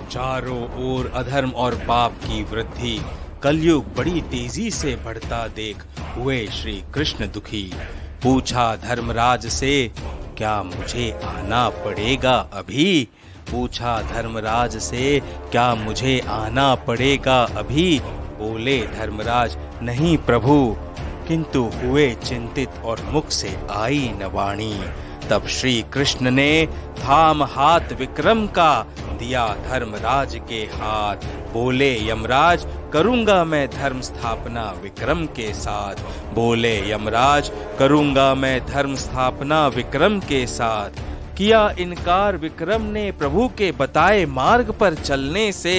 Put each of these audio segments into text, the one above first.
चारों ओर अधर्म और पाप की वृद्धि, कलयुग बड़ी तेजी से बढ़ता देख हुए श्री कृष्ण दुखी। पूछा धर्मराज से, क्या मुझे आना पड़ेगा अभी? पूछा धर्मराज से, क्या मुझे आना पड़ेगा अभी? बोले धर्मराज, नहीं प्रभु। किंतु हुए चिंतित और मुख से आई न वाणी। तब श्री कृष्ण ने थाम हाथ विक्रम का, दिया धर्मराज के हाथ। बोले यमराज, करूंगा मैं धर्म स्थापना विक्रम के साथ। बोले यमराज, करूंगा मैं धर्म स्थापना विक्रम के साथ। किया इनकार विक्रम ने प्रभु के बताए मार्ग पर चलने से।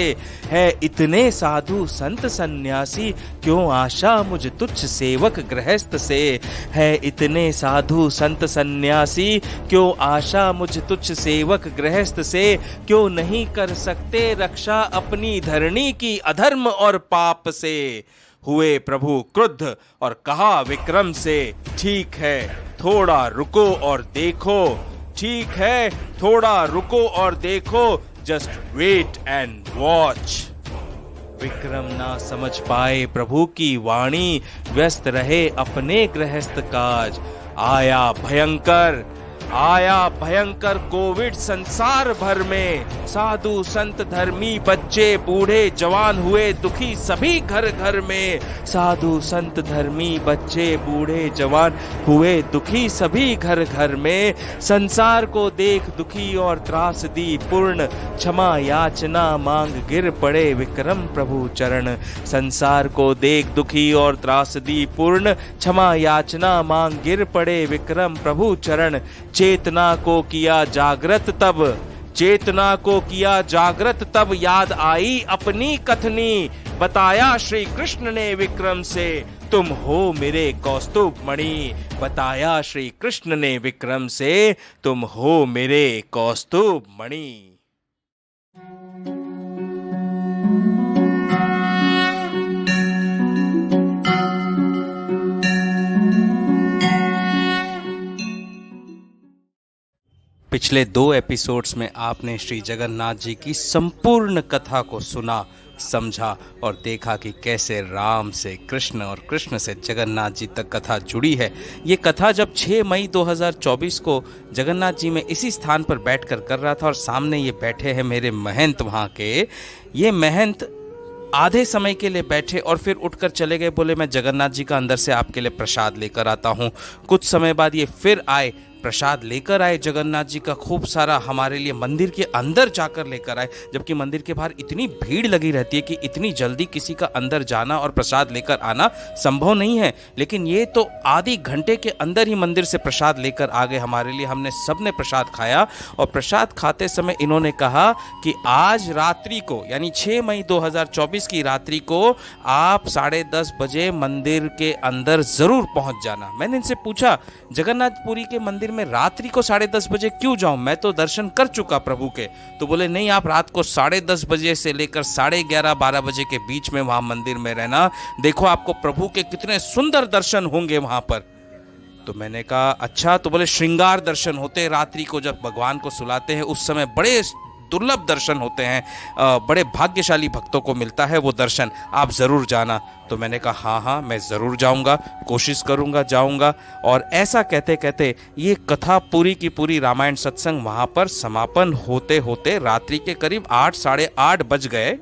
है इतने साधु संत सन्यासी, क्यों आशा मुझ तुच्छ सेवक गृहस्थ से। है इतने साधु संत सन्यासी, क्यों आशा मुझ तुच्छ सेवक गृहस्थ से। क्यों नहीं कर सकते रक्षा अपनी धरणी की अधर्म और पाप से। हुए प्रभु क्रुद्ध और कहा विक्रम से, ठीक है थोड़ा रुको और देखो। ठीक है थोड़ा रुको और देखो, just wait and watch. Vikram ना समझ पाए प्रभु की वाणी, व्यस्त रहे अपने गृहस्थ काज। आया भयंकर कोविड संसार भर में। साधु संत धर्मी बच्चे बूढ़े जवान हुए दुखी सभी घर घर में। साधु संत धर्मी बच्चे बूढ़े जवान हुए दुखी सभी घर घर में। संसार को देख दुखी और त्रासदी पूर्ण, क्षमा याचना मांग गिर पड़े विक्रम प्रभु चरण। संसार को देख दुखी और त्रासदी पूर्ण, क्षमा याचना मांग गिर पड़े विक्रम प्रभु चरण। चेतना को किया जागृत तब याद आई अपनी कथनी। बताया श्री कृष्ण ने विक्रम से, तुम हो मेरे कौस्तुभ मणि। बताया श्री कृष्ण ने विक्रम से, तुम हो मेरे कौस्तुभ मणि। पिछले 2 एपिसोड्स में आपने श्री जगन्नाथ जी की संपूर्ण कथा को सुना, समझा और देखा कि कैसे राम से कृष्ण और कृष्ण से जगन्नाथ जी तक कथा जुड़ी है। ये कथा जब 6 मई 2024 को जगन्नाथ जी में इसी स्थान पर बैठकर कर रहा था और सामने ये बैठे हैं मेरे महंत वहाँ के। ये महंत आधे समय के लिए बैठे और फिर उठकर चले गए। बोले मैं जगन्नाथ जी का अंदर से आपके लिए प्रसाद लेकर आता हूँ। कुछ समय बाद ये फिर आए, प्रसाद लेकर आए जगन्नाथ जी का खूब सारा, हमारे लिए मंदिर के अंदर जाकर लेकर आए। जबकि मंदिर के बाहर इतनी भीड़ लगी रहती है कि इतनी जल्दी किसी का अंदर जाना और प्रसाद लेकर आना संभव नहीं है। लेकिन ये तो आधे घंटे के अंदर ही मंदिर से प्रसाद लेकर आ गए हमारे लिए। हमने सबने प्रसाद खाया और प्रसाद खाते समय इन्होंने कहा कि आज रात्रि को, यानी 6 मई 2024 की रात्रि को आप 10:30 बजे मंदिर के अंदर जरूर पहुंच जाना। मैंने इनसे पूछा, जगन्नाथपुरी के मंदिर में रात्रि को 10:30 बजे क्यों जाऊं, मैं तो दर्शन कर चुका प्रभु के। तो बोले नहीं, आप रात को 10:30 बजे से लेकर 11:30-12 बजे के बीच में वहां मंदिर में रहना। देखो आपको प्रभु के कितने सुंदर दर्शन होंगे वहां पर। तो मैंने कहा अच्छा। तो बोले श्रृंगार दर्शन होते हैं रात्रि को, जब भगवान को सुलाते हैं उस समय बड़े दुर्लभ दर्शन होते हैं, बड़े भाग्यशाली भक्तों को मिलता है वो दर्शन, आप जरूर जाना। तो मैंने कहा हाँ मैं जरूर जाऊंगा, कोशिश करूंगा, जाऊंगा। और ऐसा कहते कहते ये कथा पूरी की पूरी रामायण सत्संग वहां पर समापन होते होते रात्रि के करीब 8 साढ़े 8 बज गए।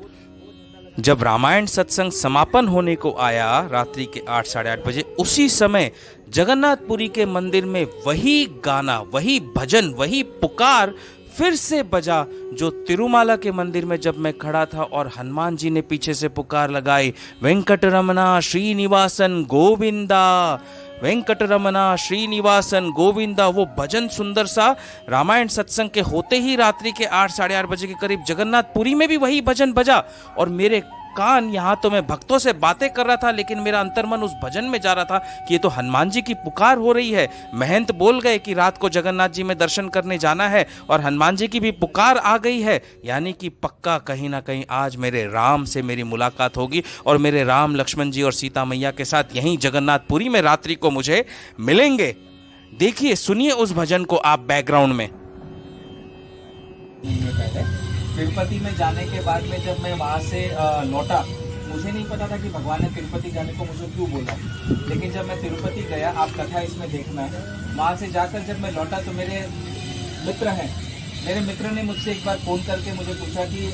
जब रामायण सत्संग समापन होने को आया रात्रि के 8 साढ़े 8 बजे, उसी समय जगन्नाथपुरी के मंदिर में वही गाना, वही भजन, वही पुकार फिर से बजा जो तिरुमाला के मंदिर में जब मैं खड़ा था और हनुमान जी ने पीछे से पुकार लगाई, वेंकटरमना श्रीनिवासन गोविंदा, वेंकटरमना श्रीनिवासन गोविंदा। वो भजन सुंदर सा रामायण सत्संग के होते ही रात्रि के 8 साढ़े 8 बजे के करीब जगन्नाथपुरी में भी वही भजन बजा। और मेरे कान, यहाँ तो मैं भक्तों से बातें कर रहा था लेकिन मेरा अंतर्मन उस भजन में जा रहा था कि ये तो हनुमान जी की पुकार हो रही है। महंत बोल गए कि रात को जगन्नाथ जी में दर्शन करने जाना है और हनुमान जी की भी पुकार आ गई है, यानी कि पक्का कहीं ना कहीं आज मेरे राम से मेरी मुलाकात होगी और मेरे राम, लक्ष्मण जी और सीता मैया के साथ यहीं जगन्नाथपुरी में रात्रि को मुझे मिलेंगे। देखिए, सुनिए उस भजन को आप बैकग्राउंड में। तिरुपति में जाने के बाद में जब मैं वहाँ से लौटा, मुझे नहीं पता था कि भगवान ने तिरुपति जाने को मुझे क्यों बोला, लेकिन जब मैं तिरुपति गया, आप कथा इसमें देखना है, वहाँ से जाकर जब मैं लौटा तो मेरे मित्र हैं, मेरे मित्र ने मुझसे एक बार फ़ोन करके मुझे पूछा कि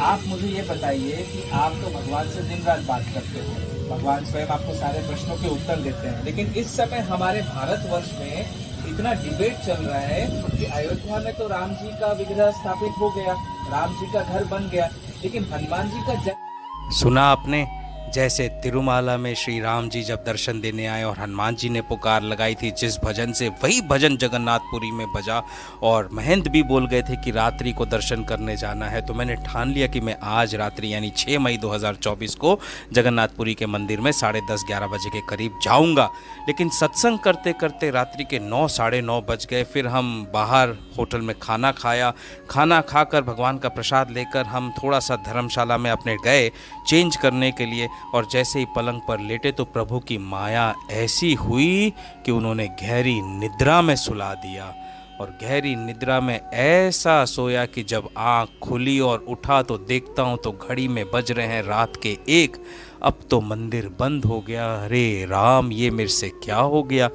आप मुझे ये बताइए कि आप तो भगवान से दिन रात बात करते हो, भगवान स्वयं आपको सारे प्रश्नों के उत्तर देते हैं, लेकिन इस समय हमारे भारतवर्ष में इतना डिबेट चल रहा है कि अयोध्या में तो राम जी का विग्रह स्थापित हो गया, राम जी का घर बन गया, लेकिन हनुमान जी का सुना आपने, जैसे तिरुमाला में श्री राम जी जब दर्शन देने आए और हनुमान जी ने पुकार लगाई थी जिस भजन से, वही भजन जगन्नाथपुरी में बजा और महंत भी बोल गए थे कि रात्रि को दर्शन करने जाना है। तो मैंने ठान लिया कि मैं आज रात्रि यानी 6 मई 2024 को जगन्नाथपुरी के मंदिर में 10:30-11 बजे के करीब जाऊंगा। लेकिन सत्संग करते करते रात्रि के 9 साढ़े 9 बज गए। फिर हम बाहर होटल में खाना खाया, खाना खाकर भगवान का प्रसाद लेकर हम थोड़ा सा धर्मशाला में अपने गए चेंज करने के लिए, और जैसे ही पलंग पर लेटे तो प्रभु की माया ऐसी हुई कि उन्होंने गहरी निद्रा में सुला दिया। और गहरी निद्रा में ऐसा सोया कि जब आँख खुली और उठा तो देखता हूँ तो घड़ी में बज रहे हैं रात के 1। अब तो मंदिर बंद हो गया। अरे राम, ये मेरे से क्या हो गया?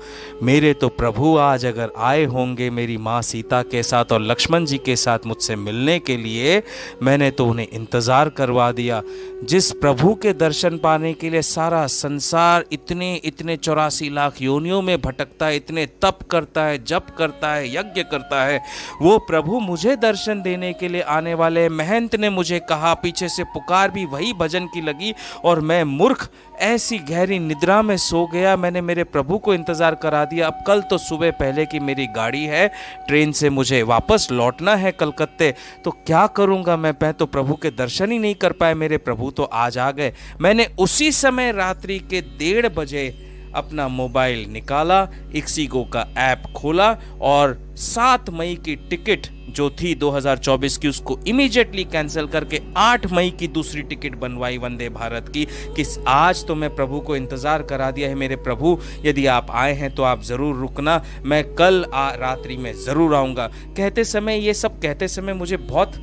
मेरे तो प्रभु आज अगर आए होंगे मेरी माँ सीता के साथ और लक्ष्मण जी के साथ मुझसे मिलने के लिए, मैंने तो उन्हें इंतज़ार करवा दिया। जिस प्रभु के दर्शन पाने के लिए सारा संसार इतने 84 लाख योनियों में भटकता है, इतने तप करता है, जप करता है, यज्ञ करता है, वो प्रभु मुझे दर्शन देने के लिए आने वाले। महंत ने मुझे कहा, पीछे से पुकार भी वही भजन की लगी और मैं मूर्ख ऐसी गहरी निद्रा में सो गया। मैंने मेरे प्रभु को इंतज़ार करा दिया। अब कल तो सुबह पहले की मेरी गाड़ी है, ट्रेन से मुझे वापस लौटना है कलकत्ते, तो क्या करूँगा मैं तो प्रभु के दर्शन ही नहीं कर पाए। मेरे प्रभु तो आज आ गए। मैंने उसी समय रात्रि के 1:30 बजे अपना मोबाइल निकाला, इक्सिगो का ऐप खोला और 7 मई की टिकट जो थी 2024 की, उसको इमीडिएटली कैंसिल करके 8 मई की दूसरी टिकट बनवाई वंदे भारत की। कि आज तो मैं प्रभु को इंतज़ार करा दिया है। मेरे प्रभु, यदि आप आए हैं तो आप ज़रूर रुकना, मैं कल रात्रि में ज़रूर आऊँगा। कहते समय, ये सब कहते समय मुझे बहुत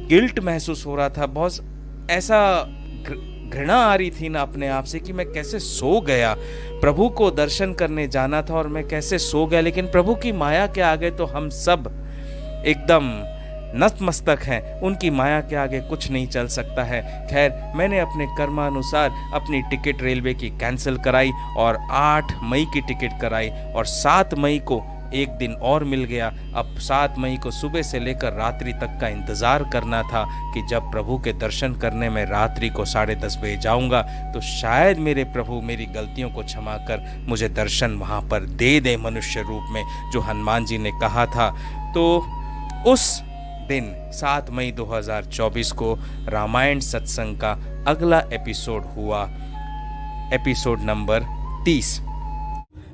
गिल्ट महसूस हो रहा था, बहुत ऐसा घृणा आ रही थी ना अपने आप से कि मैं कैसे सो गया। प्रभु को दर्शन करने जाना था और मैं कैसे सो गया। लेकिन प्रभु की माया के आगे तो हम सब एकदम नतमस्तक हैं, उनकी माया के आगे कुछ नहीं चल सकता है। खैर, मैंने अपने कर्मानुसार अपनी टिकट रेलवे की कैंसिल कराई और 8 मई की टिकट कराई और 7 मई को एक दिन और मिल गया। अब 7 मई को सुबह से लेकर रात्रि तक का इंतज़ार करना था कि जब प्रभु के दर्शन करने में रात्रि को 10:30 बजे जाऊंगा तो शायद मेरे प्रभु मेरी गलतियों को क्षमा कर मुझे दर्शन वहां पर दे दे मनुष्य रूप में, जो हनुमान जी ने कहा था। तो उस दिन 7 मई 2024 को रामायण सत्संग का अगला एपिसोड हुआ, एपिसोड नंबर 30।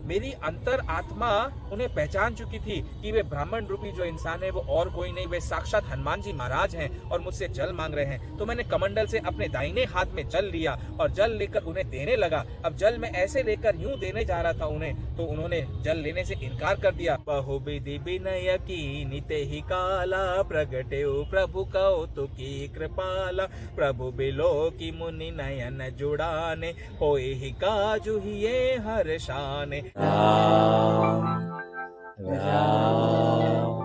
मेरी अंतर आत्मा उन्हें पहचान चुकी थी कि वे ब्राह्मण रूपी जो इंसान है वो और कोई नहीं, वे साक्षात हनुमान जी महाराज हैं और मुझसे जल मांग रहे हैं। तो मैंने कमंडल से अपने दाहिने हाथ में जल लिया और जल लेकर उन्हें देने लगा। अब जल में ऐसे लेकर यूं देने जा रहा था उन्हें, तो उन्होंने जल लेने से इनकार कर दिया। बहुविधि विनय कीनि तेहि काला, प्रगटे प्रभु कौतुकी कृपाला, प्रभु बिलो की मुनि नयन जुड़ाने, होए ही काजु हिये हर्षाने। राम राम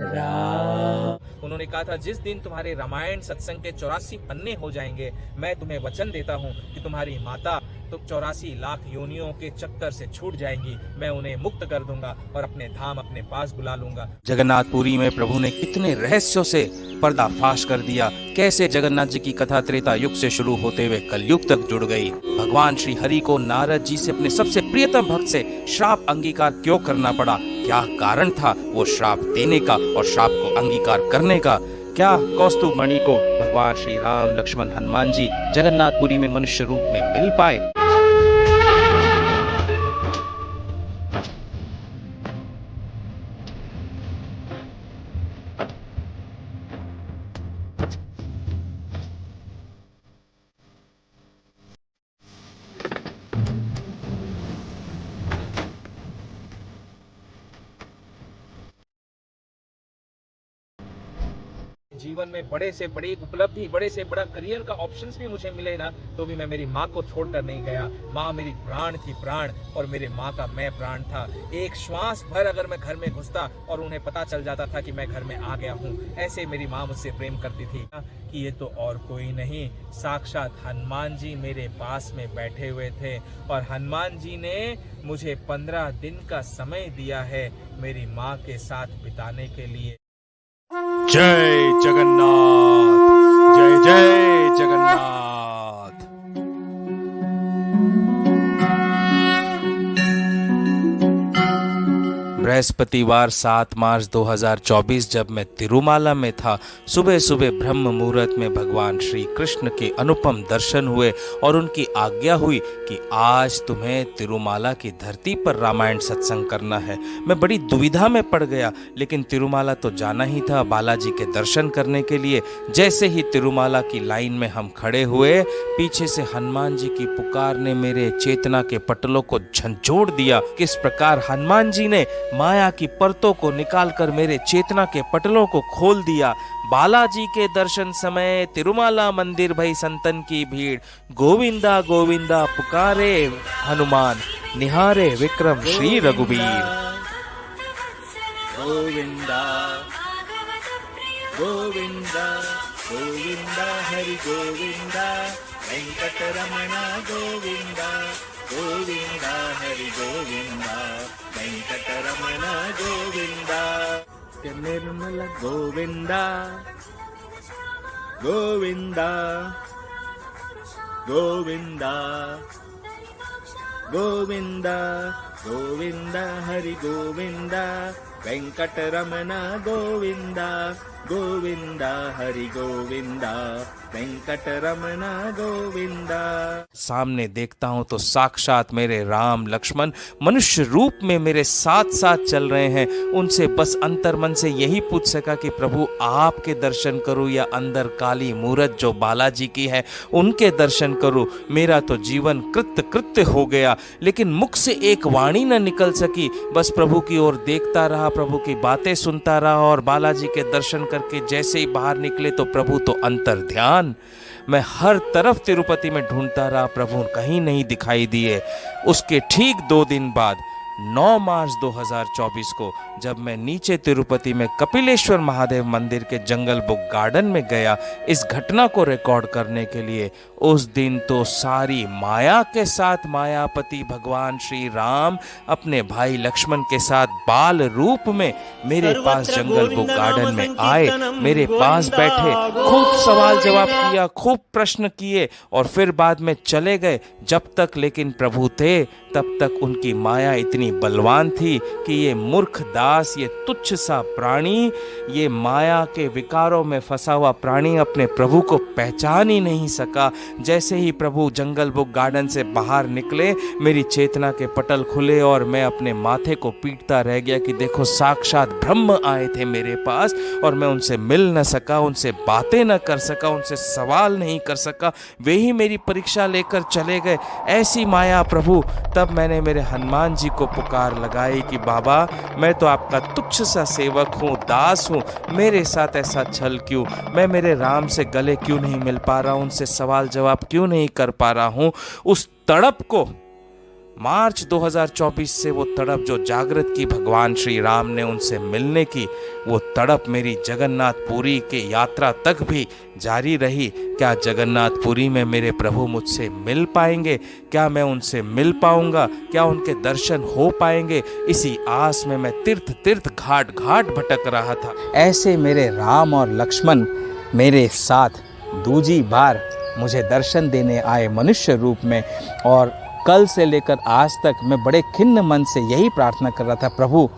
राम। उन्होंने कहा था, जिस दिन तुम्हारे रामायण सत्संग के 84 पन्ने हो जाएंगे, मैं तुम्हें वचन देता हूँ कि तुम्हारी माता तो 84 लाख योनियों के चक्कर से छूट जाएंगी, मैं उन्हें मुक्त कर दूंगा और अपने धाम अपने पास बुला लूंगा। जगन्नाथपुरी में प्रभु ने कितने रहस्यों से पर्दाफाश कर दिया। कैसे जगन्नाथ जी की कथा त्रेता युग से शुरू होते हुए कलयुग तक जुड़ गई। भगवान श्री हरि को नारद जी से अपने सबसे प्रियतम भक्त से श्राप अंगीकार क्यों करना पड़ा, क्या कारण था वो श्राप देने का और श्राप को अंगीकार करने का। क्या कौस्तुभ मणि को भगवान श्री राम, लक्ष्मण, हनुमान जी जगन्नाथपुरी में मनुष्य रूप में मिल पाए। जीवन में बड़े से बड़ी उपलब्धि, बड़े से बड़ा करियर का ऑप्शंस भी मुझे मिले ना, तो भी मैं मेरी माँ को छोड़कर नहीं गया। माँ मेरी प्राण थी, प्राण, और मेरे माँ का मैं प्राण था। एक श्वास भर अगर मैं घर में घुसता और उन्हें पता चल जाता था कि मैं घर में आ गया हूँ, ऐसे मेरी माँ मुझसे प्रेम करती थी कि ये तो और कोई नहीं, साक्षात हनुमान जी मेरे पास में बैठे हुए थे। और हनुमान जी ने मुझे 15 दिन का समय दिया है मेरी माँ के साथ बिताने के लिए। जय जगन्नाथ, जय जय जगन्नाथ। बृहस्पतिवार 7 मार्च 2024 जब मैं तिरुमाला में था, सुबह सुबह ब्रह्म मुहूर्त में भगवान श्री कृष्ण के अनुपम दर्शन हुए और उनकी आज्ञा हुई कि आज तुम्हें तिरुमाला की धरती पर रामायण सत्संग करना है। मैं बड़ी दुविधा में पड़ गया, लेकिन तिरुमाला तो जाना ही था बालाजी के दर्शन करने के लिए। जैसे ही तिरुमाला की लाइन में हम खड़े हुए, पीछे से हनुमान जी की पुकार ने मेरे चेतना के पटलों को झंझोड़ दिया। किस प्रकार हनुमान जी ने माया की परतों को निकालकर मेरे चेतना के पटलों को खोल दिया। बालाजी के दर्शन समय तिरुमाला मंदिर भई संतन की भीड़, गोविंदा गोविंदा पुकारे हनुमान, निहारे विक्रम श्री रघुबीर। गोविंदा गोविंदा गोविंदा हरि गोविंदा, वेंकटरमण गोविंदा, गोविंदा हरि गोविंदा, वेंकटरमण गोविंदा, निर्मल गोविंदा, गोविंदा गोविंदा गोविंदा, गोविंदा हरि गोविंदा, वेंकटरमण गोविंदा, गोविंदा हरि गोविंदा, वेंकटरमण गोविंदा। सामने देखता हूं तो साक्षात मेरे राम लक्ष्मण मनुष्य रूप में मेरे साथ साथ चल रहे हैं। उनसे बस अंतर्मन से यही पूछ सका कि प्रभु आपके दर्शन करूं या अंदर काली मूरत जो बालाजी की है उनके दर्शन करूं। मेरा तो जीवन कृत्य कृत्य हो गया, लेकिन मुख से एक वाणी न निकल सकी। बस प्रभु की ओर देखता रहा, प्रभु की बातें सुनता रहा, और बालाजी के दर्शन करके जैसे ही बाहर निकले तो प्रभु तो अंतर ध्यान। मैं हर तरफ तिरुपति में ढूंढता रहा, प्रभु कहीं नहीं दिखाई दिए। उसके ठीक 2 दिन बाद 9 मार्च 2024 को जब मैं नीचे तिरुपति में कपिलेश्वर महादेव मंदिर के जंगल बुक गार्डन में गया इस घटना को रिकॉर्ड करने के लिए, उस दिन तो सारी माया के साथ मायापति भगवान श्री राम अपने भाई लक्ष्मण के साथ बाल रूप में मेरे पास जंगल बुक गार्डन में आए, मेरे पास बैठे, खूब सवाल जवाब किया, खूब प्रश्न किए और फिर बाद में चले गए। जब तक लेकिन प्रभु थे तब तक उनकी माया इतनी बलवान थी कि ये मूर्ख दास, ये तुच्छ सा प्राणी, ये माया के विकारों में फंसा हुआ प्राणी अपने प्रभु को पहचान ही नहीं सका। जैसे ही प्रभु जंगल बुक गार्डन से बाहर निकले, मेरी चेतना के पटल खुले और मैं अपने माथे को पीटता रह गया कि देखो साक्षात ब्रह्म आए थे मेरे पास और मैं उनसे मिल न सका, उनसे बातें न कर सका, उनसे सवाल नहीं कर सका। वे ही मेरी परीक्षा लेकर चले गए। ऐसी माया प्रभु। तब मैंने मेरे हनुमान जी को पुकार लगाई कि बाबा मैं तो आपका तुच्छ सा सेवक हूँ, दास हूँ, मेरे साथ ऐसा छल क्यों? मैं मेरे राम से गले क्यों नहीं मिल पा रहा हूँ, उनसे सवाल जवाब क्यों नहीं कर पा रहा हूँ? उस तड़प को मार्च 2024 से वो तड़प जो जागृत की भगवान श्री राम ने उनसे मिलने की, वो तड़प मेरी जगन्नाथपुरी के यात्रा तक भी जारी रही। क्या जगन्नाथपुरी में मेरे प्रभु मुझसे मिल पाएंगे? क्या मैं उनसे मिल पाऊंगा? क्या उनके दर्शन हो पाएंगे? इसी आस में मैं तीर्थ तीर्थ घाट घाट भटक रहा था। ऐसे मेरे राम और लक्ष्मण मेरे साथ दूजी बार मुझे दर्शन देने आए मनुष्य रूप में, और कल से लेकर आज तक मैं बड़े खिन्न मन से यही प्रार्थना कर रहा था, प्रभु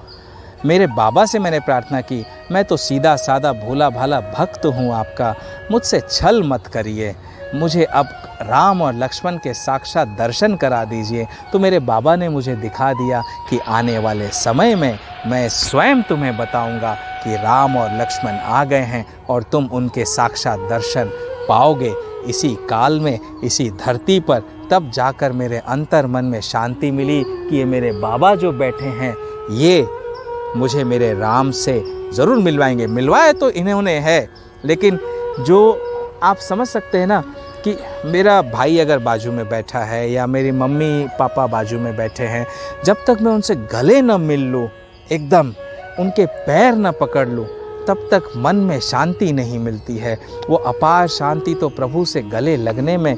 मेरे बाबा से मैंने प्रार्थना की, मैं तो सीधा साधा भोला भाला भक्त हूँ आपका, मुझसे छल मत करिए, मुझे अब राम और लक्ष्मण के साक्षात दर्शन करा दीजिए। तो मेरे बाबा ने मुझे दिखा दिया कि आने वाले समय में मैं स्वयं तुम्हें बताऊंगा कि राम और लक्ष्मण आ गए हैं और तुम उनके साक्षात दर्शन पाओगे इसी काल में, इसी धरती पर। तब जाकर मेरे अंतर मन में शांति मिली कि ये मेरे बाबा जो बैठे हैं ये मुझे मेरे राम से ज़रूर मिलवाएंगे। मिलवाए तो इन्होंने है, लेकिन जो आप समझ सकते हैं ना कि मेरा भाई अगर बाजू में बैठा है या मेरी मम्मी पापा बाजू में बैठे हैं, जब तक मैं उनसे गले न मिल लूँ, एकदम उनके पैर न पकड़ लूँ, तब तक मन में शांति नहीं मिलती है। वो अपार शांति तो प्रभु से गले लगने में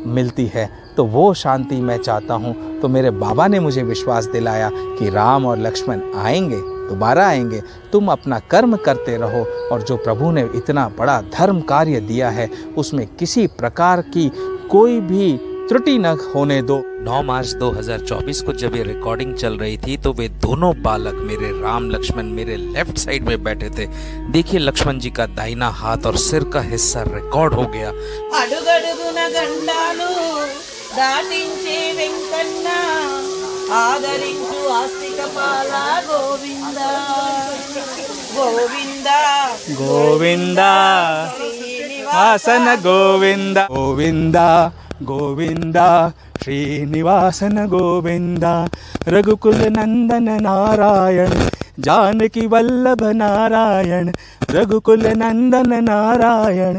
मिलती है। तो वो शांति मैं चाहता हूँ। तो मेरे बाबा ने मुझे विश्वास दिलाया कि राम और लक्ष्मण आएंगे, दोबारा आएंगे, तुम अपना कर्म करते रहो, और जो प्रभु ने इतना बड़ा धर्म कार्य दिया है उसमें किसी प्रकार की कोई भी त्रुटि न होने दो। 9 मार्च 2024 को जब ये रिकॉर्डिंग चल रही थी तो वे दोनों बालक मेरे राम लक्ष्मण मेरे लेफ्ट साइड में बैठे थे। देखिए लक्ष्मण जी का दाहिना हाथ और सिर का हिस्सा रिकॉर्ड हो गया। అడుగడుగున గండాలు దాటించే వెంకన్న ఆదరించు ఆస్తిక పాల గోవింద గోవింద గోవింద వాసన గోవింద గోవింద గోవింద శ్రీనివాసన గోవింద రఘుకుల నందన నారాయణ जानकी वल्लभ नारायण रघुकुल नंदन नारायण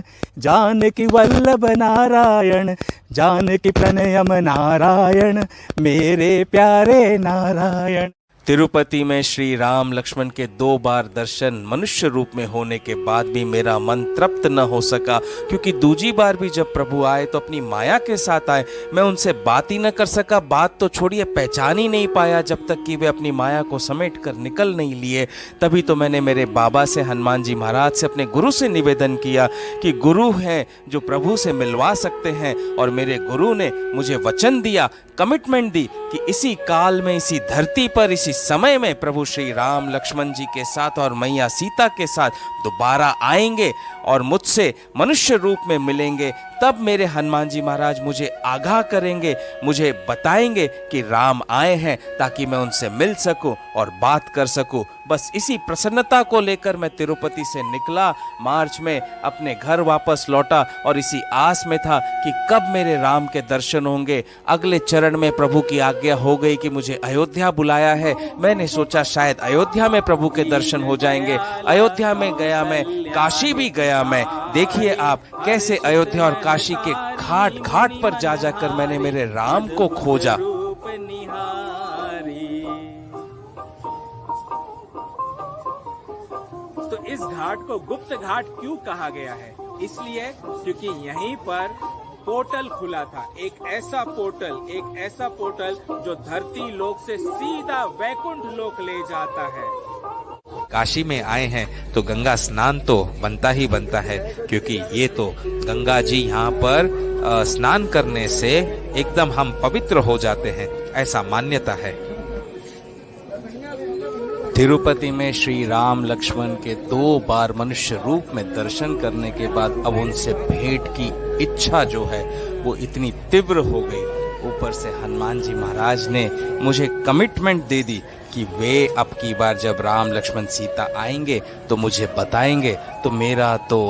जानकी वल्लभ नारायण जानकी प्रणयम नारायण मेरे प्यारे नारायण। तिरुपति में श्री राम लक्ष्मण के 2 बार दर्शन मनुष्य रूप में होने के बाद भी मेरा मन तृप्त न हो सका, क्योंकि दूसरी बार भी जब प्रभु आए तो अपनी माया के साथ आए। मैं उनसे बात ही न कर सका, बात तो छोड़िए पहचान ही नहीं पाया जब तक कि वे अपनी माया को समेट कर निकल नहीं लिए। तभी तो मैंने मेरे बाबा से, हनुमान जी महाराज से, अपने गुरु से निवेदन किया कि गुरु हैं जो प्रभु से मिलवा सकते हैं, और मेरे गुरु ने मुझे वचन दिया, कमिटमेंट दी कि इसी काल में, इसी धरती पर, इसी समय में प्रभु श्री राम लक्ष्मण जी के साथ और मैया सीता के साथ दोबारा आएंगे और मुझसे मनुष्य रूप में मिलेंगे। तब मेरे हनुमान जी महाराज मुझे आगाह करेंगे, मुझे बताएंगे कि राम आए हैं, ताकि मैं उनसे मिल सकूं और बात कर सकूं। बस इसी प्रसन्नता को लेकर मैं तिरुपति से निकला, मार्च में अपने घर वापस लौटा, और इसी आस में था कि कब मेरे राम के दर्शन होंगे। अगले चरण में प्रभु की आज्ञा हो गई कि मुझे अयोध्या बुलाया है। मैंने सोचा शायद अयोध्या में प्रभु के दर्शन हो जाएंगे। अयोध्या में गया मैं, काशी भी गया मैं। देखिए आप कैसे अयोध्या और काशी के घाट घाट पर जा जाकर मैंने मेरे राम को खोजा। तो इस घाट को गुप्त घाट क्यों कहा गया है? इसलिए क्योंकि यहीं पर पोर्टल खुला था, एक ऐसा पोर्टल जो धरती लोक से सीधा वैकुंठ लोक ले जाता है। काशी में आए हैं तो गंगा स्नान तो बनता ही बनता है, क्योंकि ये तो गंगा जी यहाँ पर स्नान करने से एकदम हम पवित्र हो जाते हैं, ऐसा मान्यता है। तिरुपति में श्री राम लक्ष्मण के 2 बार मनुष्य रूप में दर्शन करने के बाद अब उनसे भेंट की इच्छा जो है वो इतनी तीव्र हो गई। ऊपर से हनुमान जी महाराज ने मुझे कमिटमेंट दे दी कि वे अब की बार जब राम लक्ष्मण सीता आएंगे तो मुझे बताएंगे। तो मेरा तो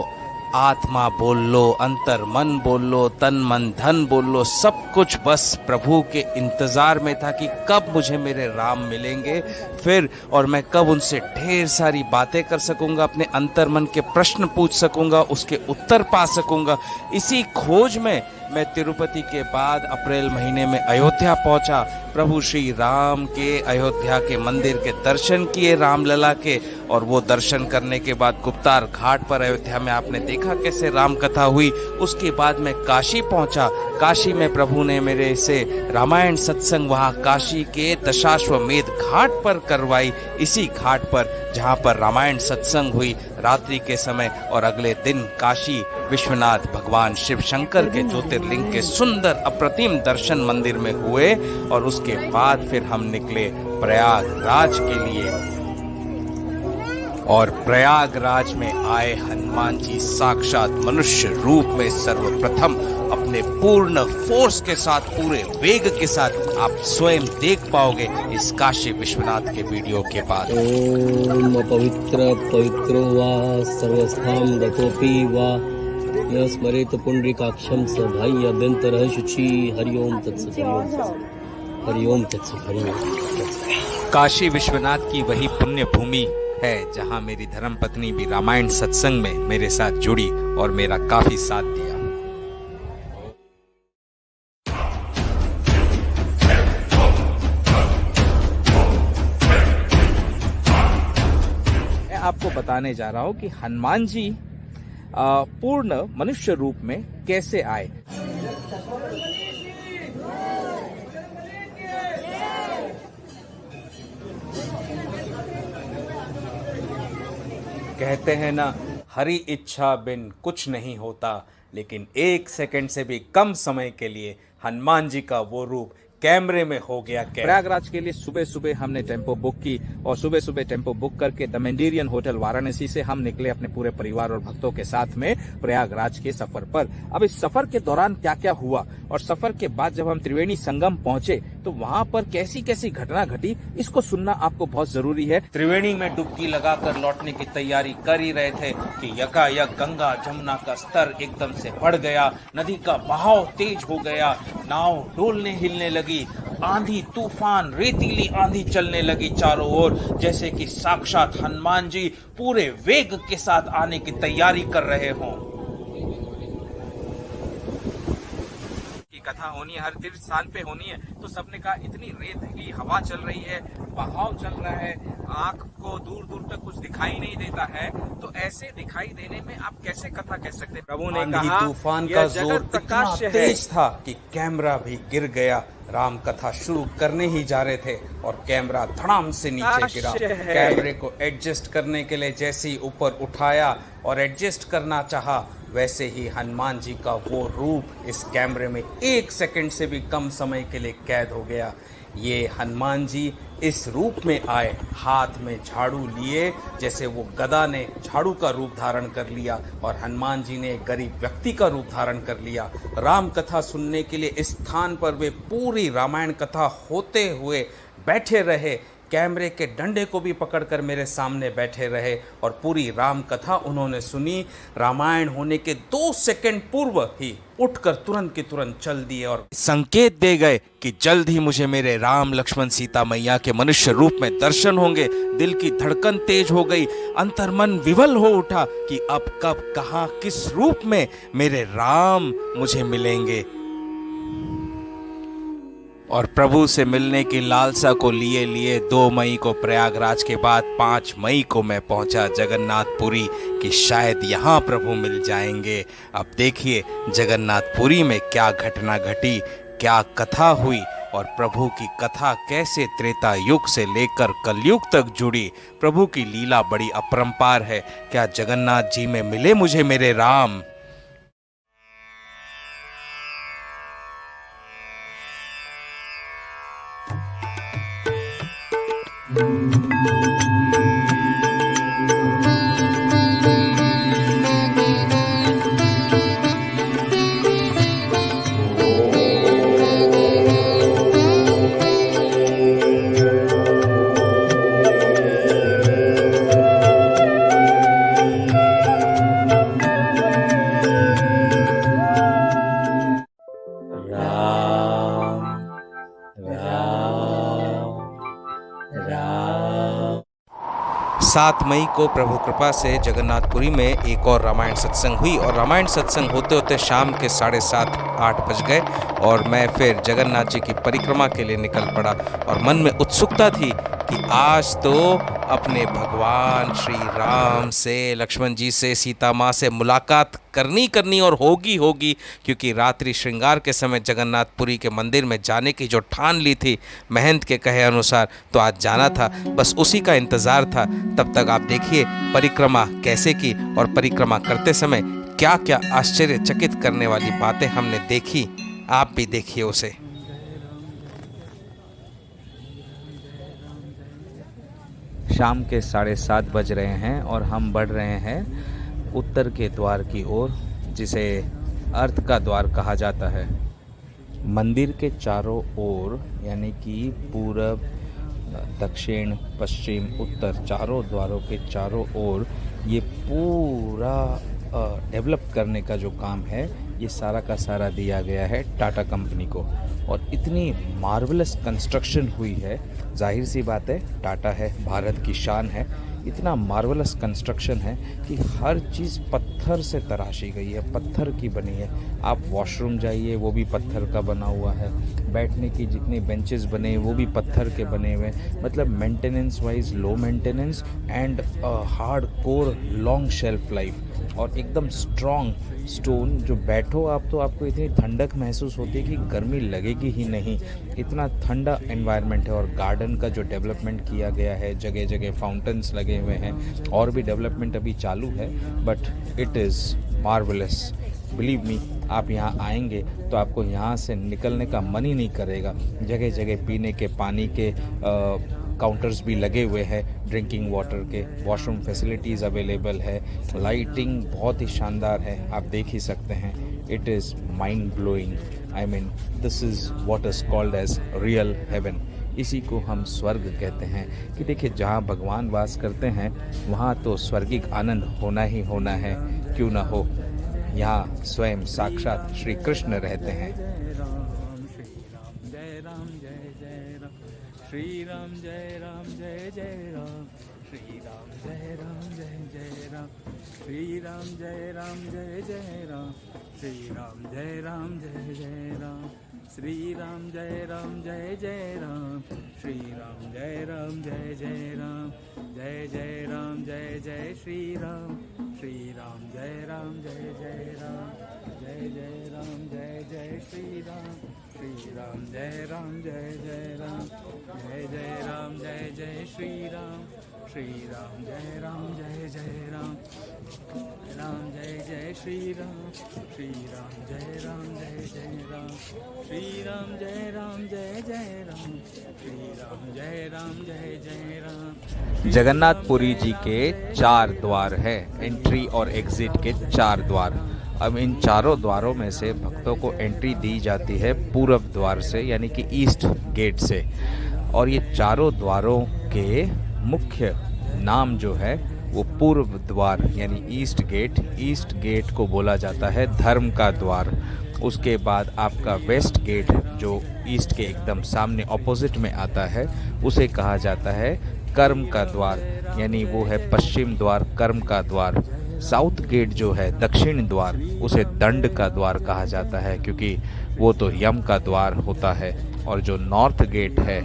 आत्मा बोल लो, अंतर मन बोल लो, तन मन धन बोल लो, सब कुछ बस प्रभु के इंतजार में था कि कब मुझे मेरे राम मिलेंगे फिर, और मैं कब उनसे ढेर सारी बातें कर सकूंगा, अपने अंतर मन के प्रश्न पूछ सकूंगा, उसके उत्तर पा सकूंगा। इसी खोज में मैं तिरुपति के बाद अप्रैल महीने में अयोध्या पहुंचा। प्रभु श्री राम के अयोध्या के मंदिर के दर्शन किए, रामलला के, और वो दर्शन करने के बाद गुप्तार घाट पर अयोध्या में आपने देखा कैसे राम कथा हुई। उसके बाद मैं काशी पहुंचा। काशी में प्रभु ने मेरे से रामायण सत्संग वहां काशी के दशाश्वमेध घाट पर करवाई, इसी घाट पर जहां पर रामायण सत्संग हुई रात्रि के समय। और अगले दिन काशी विश्वनाथ भगवान शिव शंकर के ज्योतिर्लिंग के सुंदर अप्रतिम दर्शन मंदिर में हुए, और उसके बाद फिर हम निकले प्रयागराज के लिए। और प्रयागराज में आए हनुमान जी साक्षात मनुष्य रूप में सर्वप्रथम अपने पूर्ण फोर्स के साथ, पूरे वेग के साथ। आप स्वयं देख पाओगे इस काशी विश्वनाथ के वीडियो के बाद। ओम पवित्र पवित्रो वा सर्वस्थां गतोपि वा यः स्मरेत पुंडरीकाक्षं स बाह्याभ्यन्तरः शुचि। हरि ओम तत्सत्। हरि ओम तत्सत्। हरि ओम तत्सत्। काशी विश्वनाथ की वही पुण्य भूमि है जहां मेरी धर्मपत्नी भी रामायण सत्संग में मेरे साथ जुड़ी और मेरा काफी साथ दिया। मैं आपको बताने जा रहा हूं कि हनुमान जी पूर्ण मनुष्य रूप में कैसे आए। कहते हैं ना, हरी इच्छा बिन कुछ नहीं होता, लेकिन एक सेकंड से भी कम समय के लिए हनुमान जी का वो रूप कैमरे में हो गया। प्रयागराज के लिए सुबह सुबह हमने टेम्पो बुक की और सुबह सुबह टेम्पो बुक करके द मेंडेरियन होटल वाराणसी से हम निकले अपने पूरे परिवार और भक्तों के साथ में प्रयागराज के सफर पर। अब इस सफर के दौरान क्या क्या हुआ और सफर के बाद जब हम त्रिवेणी संगम पहुंचे तो वहां पर कैसी कैसी घटना घटी, इसको सुनना आपको बहुत जरूरी है। त्रिवेणी में डुबकी लगाकर लौटने की तैयारी कर ही रहे थे कि यकायक गंगा जमुना का स्तर एकदम से बढ़ गया, नदी का बहाव तेज हो गया, नाव डोलने हिलने लगी, आंधी तूफान रेतीली आंधी चलने लगी चारों ओर, जैसे कि साक्षात हनुमान जी पूरे वेग के साथ आने की तैयारी कर रहे हों। कथा होनी है, हर तीर्थ स्थान पे होनी है, तो सबने कहा इतनी रेतीली हवा चल रही है, बहाव चल रहा है, आंख को दूर दूर तक कुछ दिखाई नहीं देता है, तो ऐसे दिखाई देने में आप कैसे कथा कह सकते हैं। प्रभु ने कहा तूफान का जोर इतना तेज था कि कैमरा भी गिर गया। राम कथा शुरू करने ही जा रहे थे और कैमरा धड़ाम से नीचे गिरा। कैमरे को एडजस्ट करने के लिए जैसे ही ऊपर उठाया और एडजस्ट करना चाहा, वैसे ही हनुमान जी का वो रूप इस कैमरे में एक सेकंड से भी कम समय के लिए कैद हो गया। ये हनुमान जी इस रूप में आए, हाथ में झाड़ू लिए, जैसे वो गदा ने झाड़ू का रूप धारण कर लिया और हनुमान जी ने एक गरीब व्यक्ति का रूप धारण कर लिया। राम कथा सुनने के लिए इस स्थान पर वे पूरी रामायण कथा होते हुए बैठे रहे, कैमरे के डंडे को भी पकड़कर मेरे सामने बैठे रहे और पूरी राम कथा उन्होंने सुनी। रामायण होने के 2 सेकंड पूर्व ही उठकर तुरंत के तुरंत चल दिए और संकेत दे गए कि जल्द ही मुझे मेरे राम लक्ष्मण सीता मैया के मनुष्य रूप में दर्शन होंगे। दिल की धड़कन तेज हो गई, अंतर्मन विवल हो उठा कि अब कब कहां किस रूप में मेरे राम मुझे मिलेंगे। और प्रभु से मिलने की लालसा को लिए लिए 2 मई को प्रयागराज के बाद 5 मई को मैं पहुंचा जगन्नाथपुरी कि शायद यहाँ प्रभु मिल जाएंगे। अब देखिए जगन्नाथपुरी में क्या घटना घटी, क्या कथा हुई और प्रभु की कथा कैसे त्रेता युग से लेकर कलयुग तक जुड़ी। प्रभु की लीला बड़ी अपरंपार है। क्या जगन्नाथ जी में मिले मुझे मेरे राम। सात मई को प्रभु कृपा से जगन्नाथपुरी में एक और रामायण सत्संग हुई और रामायण सत्संग होते होते शाम के 7:30-8 बज गए और मैं फिर जगन्नाथ जी की परिक्रमा के लिए निकल पड़ा और मन में उत्सुकता थी कि आज तो अपने भगवान श्री राम से, लक्ष्मण जी से, सीता माँ से मुलाकात करनी और होगी, क्योंकि रात्रि श्रृंगार के समय जगन्नाथपुरी के मंदिर में जाने की जो ठान ली थी महंत के कहे अनुसार, तो आज जाना था। बस उसी का इंतज़ार था। तब तक आप देखिए परिक्रमा कैसे की और परिक्रमा करते समय क्या क्या आश्चर्यचकित करने वाली बातें हमने देखी। आप भी देखिए उसे। शाम के 7:30 बज रहे हैं और हम बढ़ रहे हैं उत्तर के द्वार की ओर, जिसे अर्थ का द्वार कहा जाता है। मंदिर के चारों ओर यानी कि पूरब, दक्षिण, पश्चिम, उत्तर, चारों द्वारों के चारों ओर ये पूरा डेवलप करने का जो काम है ये सारा का सारा दिया गया है टाटा कंपनी को। और इतनी मार्वलस कंस्ट्रक्शन हुई है, जाहिर सी बात है टाटा है, भारत की शान है, इतना मार्वलस कंस्ट्रक्शन है कि हर चीज़ पत्थर से तराशी गई है, पत्थर की बनी है। आप वॉशरूम जाइए, वो भी पत्थर का बना हुआ है। बैठने की जितनी बेंचेस बने हैं वो भी पत्थर के बने हुए हैं। मतलब maintenance wise low maintenance and hard core long shelf life और एकदम स्ट्रॉन्ग स्टोन। जो बैठो आप तो आपको इतनी ठंडक महसूस होती है कि गर्मी लगेगी ही नहीं, इतना ठंडा एनवायरनमेंट है। और गार्डन का जो डेवलपमेंट किया गया है, जगह जगह फाउंटेन्स लगे हुए हैं, और भी डेवलपमेंट अभी चालू है, but it is marvellous. Believe me, आप यहाँ आएंगे तो आपको यहाँ से निकलने का मन ही नहीं करेगा। जगह जगह पीने के पानी के काउंटर्स भी लगे हुए हैं, ड्रिंकिंग वाटर के, वॉशरूम फैसिलिटीज़ अवेलेबल है, लाइटिंग बहुत ही शानदार है, आप देख ही सकते हैं। It is mind blowing. I mean this is what is called as real heaven. इसी को हम स्वर्ग कहते हैं कि देखिए, जहाँ भगवान वास करते हैं वहाँ तो स्वर्गिक आनंद होना ही होना है, क्यों ना हो। यहाँ स्वयं साक्षात श्री कृष्ण रहते हैं। श्री राम जय राम जय जय राम, श्री राम जय राम जय जय राम, श्री राम जय राम जय जय राम, श्री राम जय राम जय जय राम, श्री राम जय राम जय जय राम, श्री राम जय राम जय जय राम, जय जय राम जय जय श्री राम, श्री राम जय राम जय जय राम, जय जय राम जय जय श्री राम, श्री राम जय राम जय जय राम, जय जय राम जय जय श्री राम, श्री राम जय राम जय जय राम, राम जय जय श्री राम, श्री राम जय राम जय जय राम, श्री राम जय राम जय जय राम, श्री राम जय राम जय जय राम। जगन्नाथपुरी जी के 4 द्वार है, एंट्री और एग्जिट के 4 द्वार। अब इन चारों द्वारों में से भक्तों को एंट्री दी जाती है पूर्व द्वार से, यानी कि ईस्ट गेट से। और ये चारों द्वारों के मुख्य नाम जो है वो पूर्व द्वार यानी ईस्ट गेट को बोला जाता है धर्म का द्वार। उसके बाद आपका वेस्ट गेट जो ईस्ट के एकदम सामने ऑपोजिट में आता है उसे कहा जाता है कर्म का द्वार, यानी वो है पश्चिम द्वार, कर्म का द्वार। साउथ गेट जो है दक्षिण द्वार, उसे दंड का द्वार कहा जाता है क्योंकि वो तो यम का द्वार होता है। और जो नॉर्थ गेट है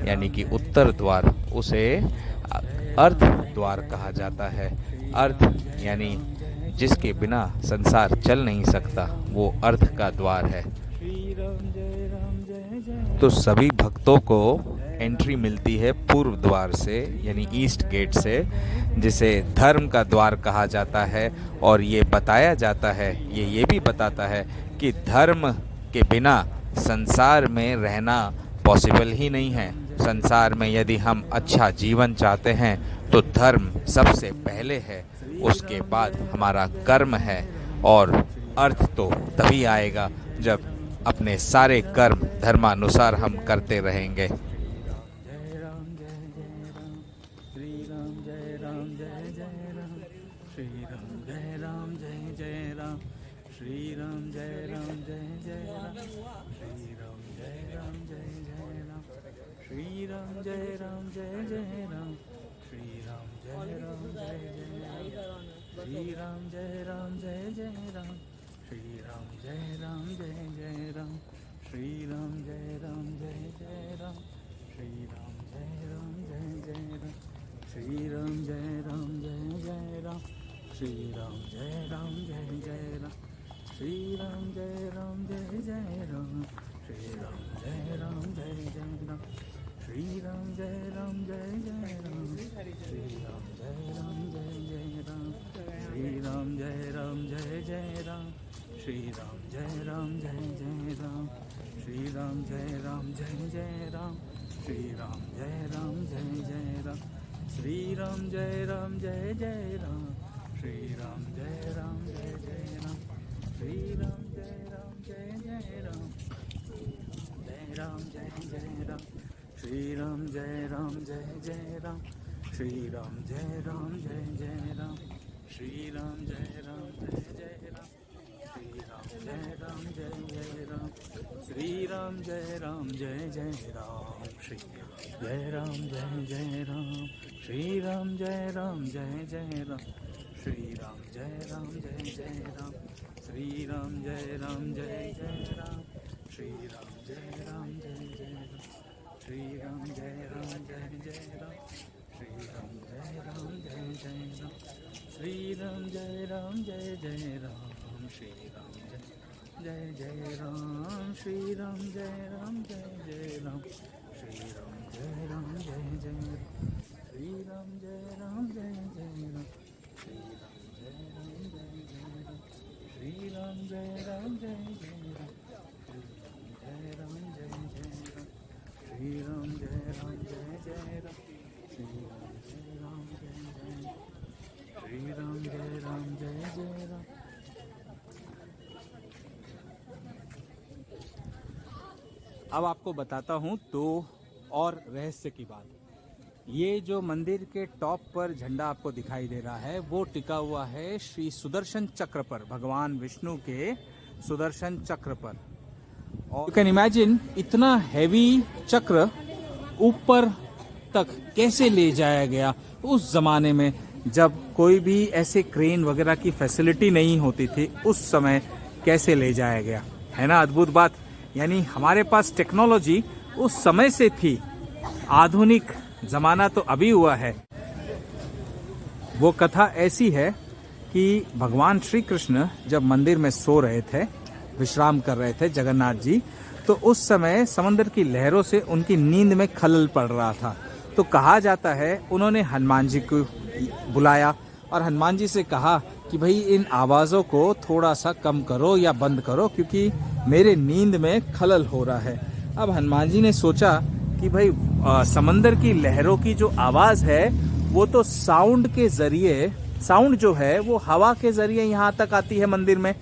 यानी कि उत्तर द्वार, उसे अर्थ द्वार कहा जाता है। अर्थ यानी जिसके बिना संसार चल नहीं सकता, वो अर्थ का द्वार है। तो सभी भक्तों को एंट्री मिलती है पूर्व द्वार से यानी ईस्ट गेट से, जिसे धर्म का द्वार कहा जाता है। और ये बताया जाता है, ये भी बताता है कि धर्म के बिना संसार में रहना पॉसिबल ही नहीं है। संसार में यदि हम अच्छा जीवन चाहते हैं तो धर्म सबसे पहले है, उसके बाद हमारा कर्म है, और अर्थ तो तभी आएगा जब अपने सारे कर्म धर्मानुसार हम करते रहेंगे। जय राम जय जय राम, श्री राम जय राम जय जय राम, श्री राम जय राम जय जय राम, श्री राम जय राम जय जय राम, श्री राम जय राम जय जय राम, श्री राम जय राम जय जय राम, श्री राम जय राम जय जय राम, श्री राम जय राम जय जय राम, श्री राम जय राम जय जय राम, श्री राम जय राम जय जय राम, श्री राम जय राम जय जय राम, श्री राम जय राम जय जय राम, श्री राम जय राम जय जय राम, श्री राम जय राम जय जय राम, श्री राम जय राम जय जय राम, श्री राम जय राम जय जय राम, श्री राम जय राम जय जय राम, श्री राम जय राम जय जय राम, श्री राम जय राम जय जय राम, जय राम जय जय राम, श्री राम जय राम जय जय राम, श्री राम जय राम जय जय राम, श्री राम जय राम जय जय राम, श्री राम जय राम जय जय राम, श्री राम राम जय राम जय जय राम श्री जय राम जय राम श्री राम जय राम श्री राम जय राम श्री राम जय राम श्री राम जय राम श्री राम जय राम श्री राम जय राम श्री राम जय राम जय राम श्री राम जय राम श्री राम जय राम जय राम श्री राम जय राम श्री राम जय राम श्री राम जय राम श्री राम जय राम श्री राम जय राम जय राम। अब आपको बताता हूँ दो और रहस्य की बात। ये जो मंदिर के टॉप पर झंडा आपको दिखाई दे रहा है वो टिका हुआ है श्री सुदर्शन चक्र पर, भगवान विष्णु के सुदर्शन चक्र पर। और यू कैन इमेजिन इतना हैवी चक्र ऊपर तक कैसे ले जाया गया उस जमाने में, जब कोई भी ऐसे क्रेन वगैरह की फैसिलिटी नहीं होती थी। उस समय कैसे ले जाया गया, है ना अद्भुत बात। यानी हमारे पास टेक्नोलॉजी उस समय से थी, आधुनिक जमाना तो अभी हुआ है। वो कथा ऐसी है कि भगवान श्री कृष्ण जब मंदिर में सो रहे थे, विश्राम कर रहे थे जगन्नाथ जी, तो उस समय समंदर की लहरों से उनकी नींद में खलल पड़ रहा था। तो कहा जाता है उन्होंने हनुमान जी को बुलाया और हनुमान जी से कहा कि भाई इन आवाज़ों को थोड़ा सा कम करो या बंद करो, क्योंकि मेरे नींद में खलल हो रहा है। अब हनुमान जी ने सोचा कि भाई समंदर की लहरों की जो आवाज़ है वो तो साउंड के जरिए, साउंड जो है वो हवा के जरिए यहाँ तक आती है मंदिर में।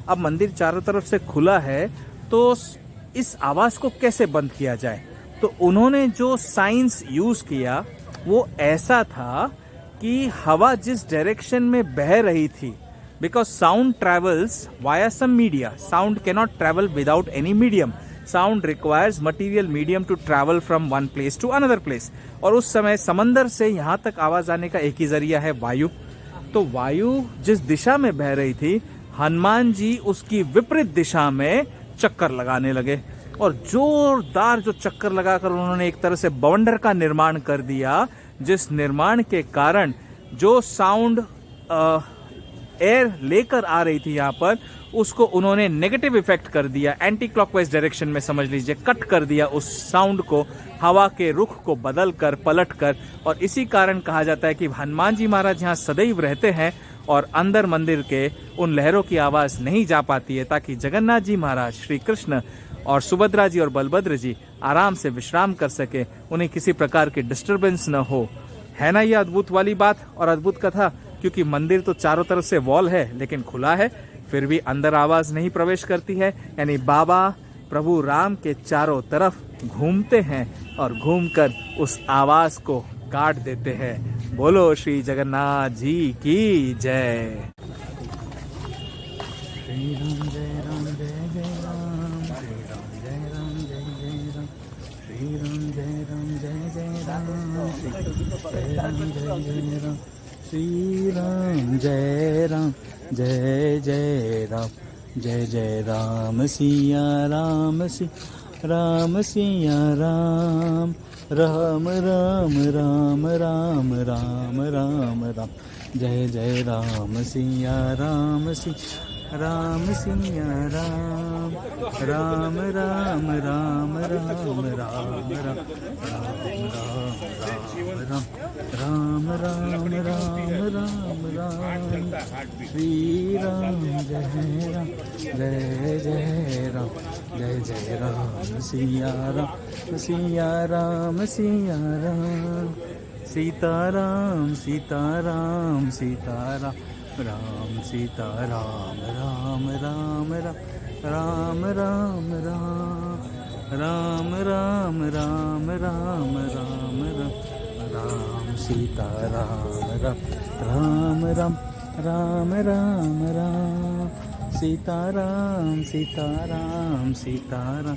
अब मंदिर चारों तरफ से खुला है तो इस आवाज़ को कैसे बंद किया जाए। तो उन्होंने जो साइंस यूज़ किया वो ऐसा था कि हवा जिस डायरेक्शन में बह रही थी, because sound travels via some media, sound cannot travel without any medium, sound requires material medium to travel from one place to another place. और उस समय समंदर से यहाँ तक आवाज आने का एक ही जरिया है, वायु। तो वायु जिस दिशा में बह रही थी, हनुमान जी उसकी विपरीत दिशा में चक्कर लगाने लगे और जोरदार जो चक्कर लगाकर उन्होंने एक तरह से बवंडर का निर्माण कर दिया, जिस निर्माण के कारण जो साउंड एयर लेकर आ रही थी यहाँ पर, उसको उन्होंने नेगेटिव इफेक्ट कर दिया, एंटी क्लॉकवाइज डायरेक्शन में समझ लीजिए, कट कर दिया उस साउंड को, हवा के रुख को बदल कर, पलट कर। और इसी कारण कहा जाता है कि हनुमान जी महाराज यहाँ सदैव रहते हैं और अंदर मंदिर के उन लहरों की आवाज़ नहीं जा पाती है, ताकि जगन्नाथ जी महाराज, श्री कृष्ण और सुभद्रा जी और बलभद्र जी आराम से विश्राम कर सके, उन्हें किसी प्रकार की डिस्टरबेंस न हो। है ना ये अद्भुत वाली बात और अद्भुत कथा। क्योंकि मंदिर तो चारों तरफ से वॉल है लेकिन खुला है, फिर भी अंदर आवाज नहीं प्रवेश करती है। यानी बाबा प्रभु राम के चारों तरफ घूमते हैं और घूमकर उस आवाज को काट देते हैं। बोलो श्री जगन्नाथ जी की जय। श्री राम जय राम जय जय राम, श्री राम जय राम जय जय राम, श्री राम जय राम जय जय राम, श्री राम जय जय राम, श्री राम जय राम जय जय राम, जय जय राम सिया राम राम सिया राम, राम राम राम राम राम राम राम, जय जय राम सिया राम राम सिया राम, राम राम राम राम राम राम, राम राम राम राम राम, श्री राम जय राम जय जय राम, जय जय राम सिया राम सिया राम सिया राम, सीताराम सीताराम सीताराम, राम सीताराम राम राम राम राम राम राम राम राम राम राम राम, राम सीताराम राम राम राम राम राम, सीताराम सीताराम सीताराम,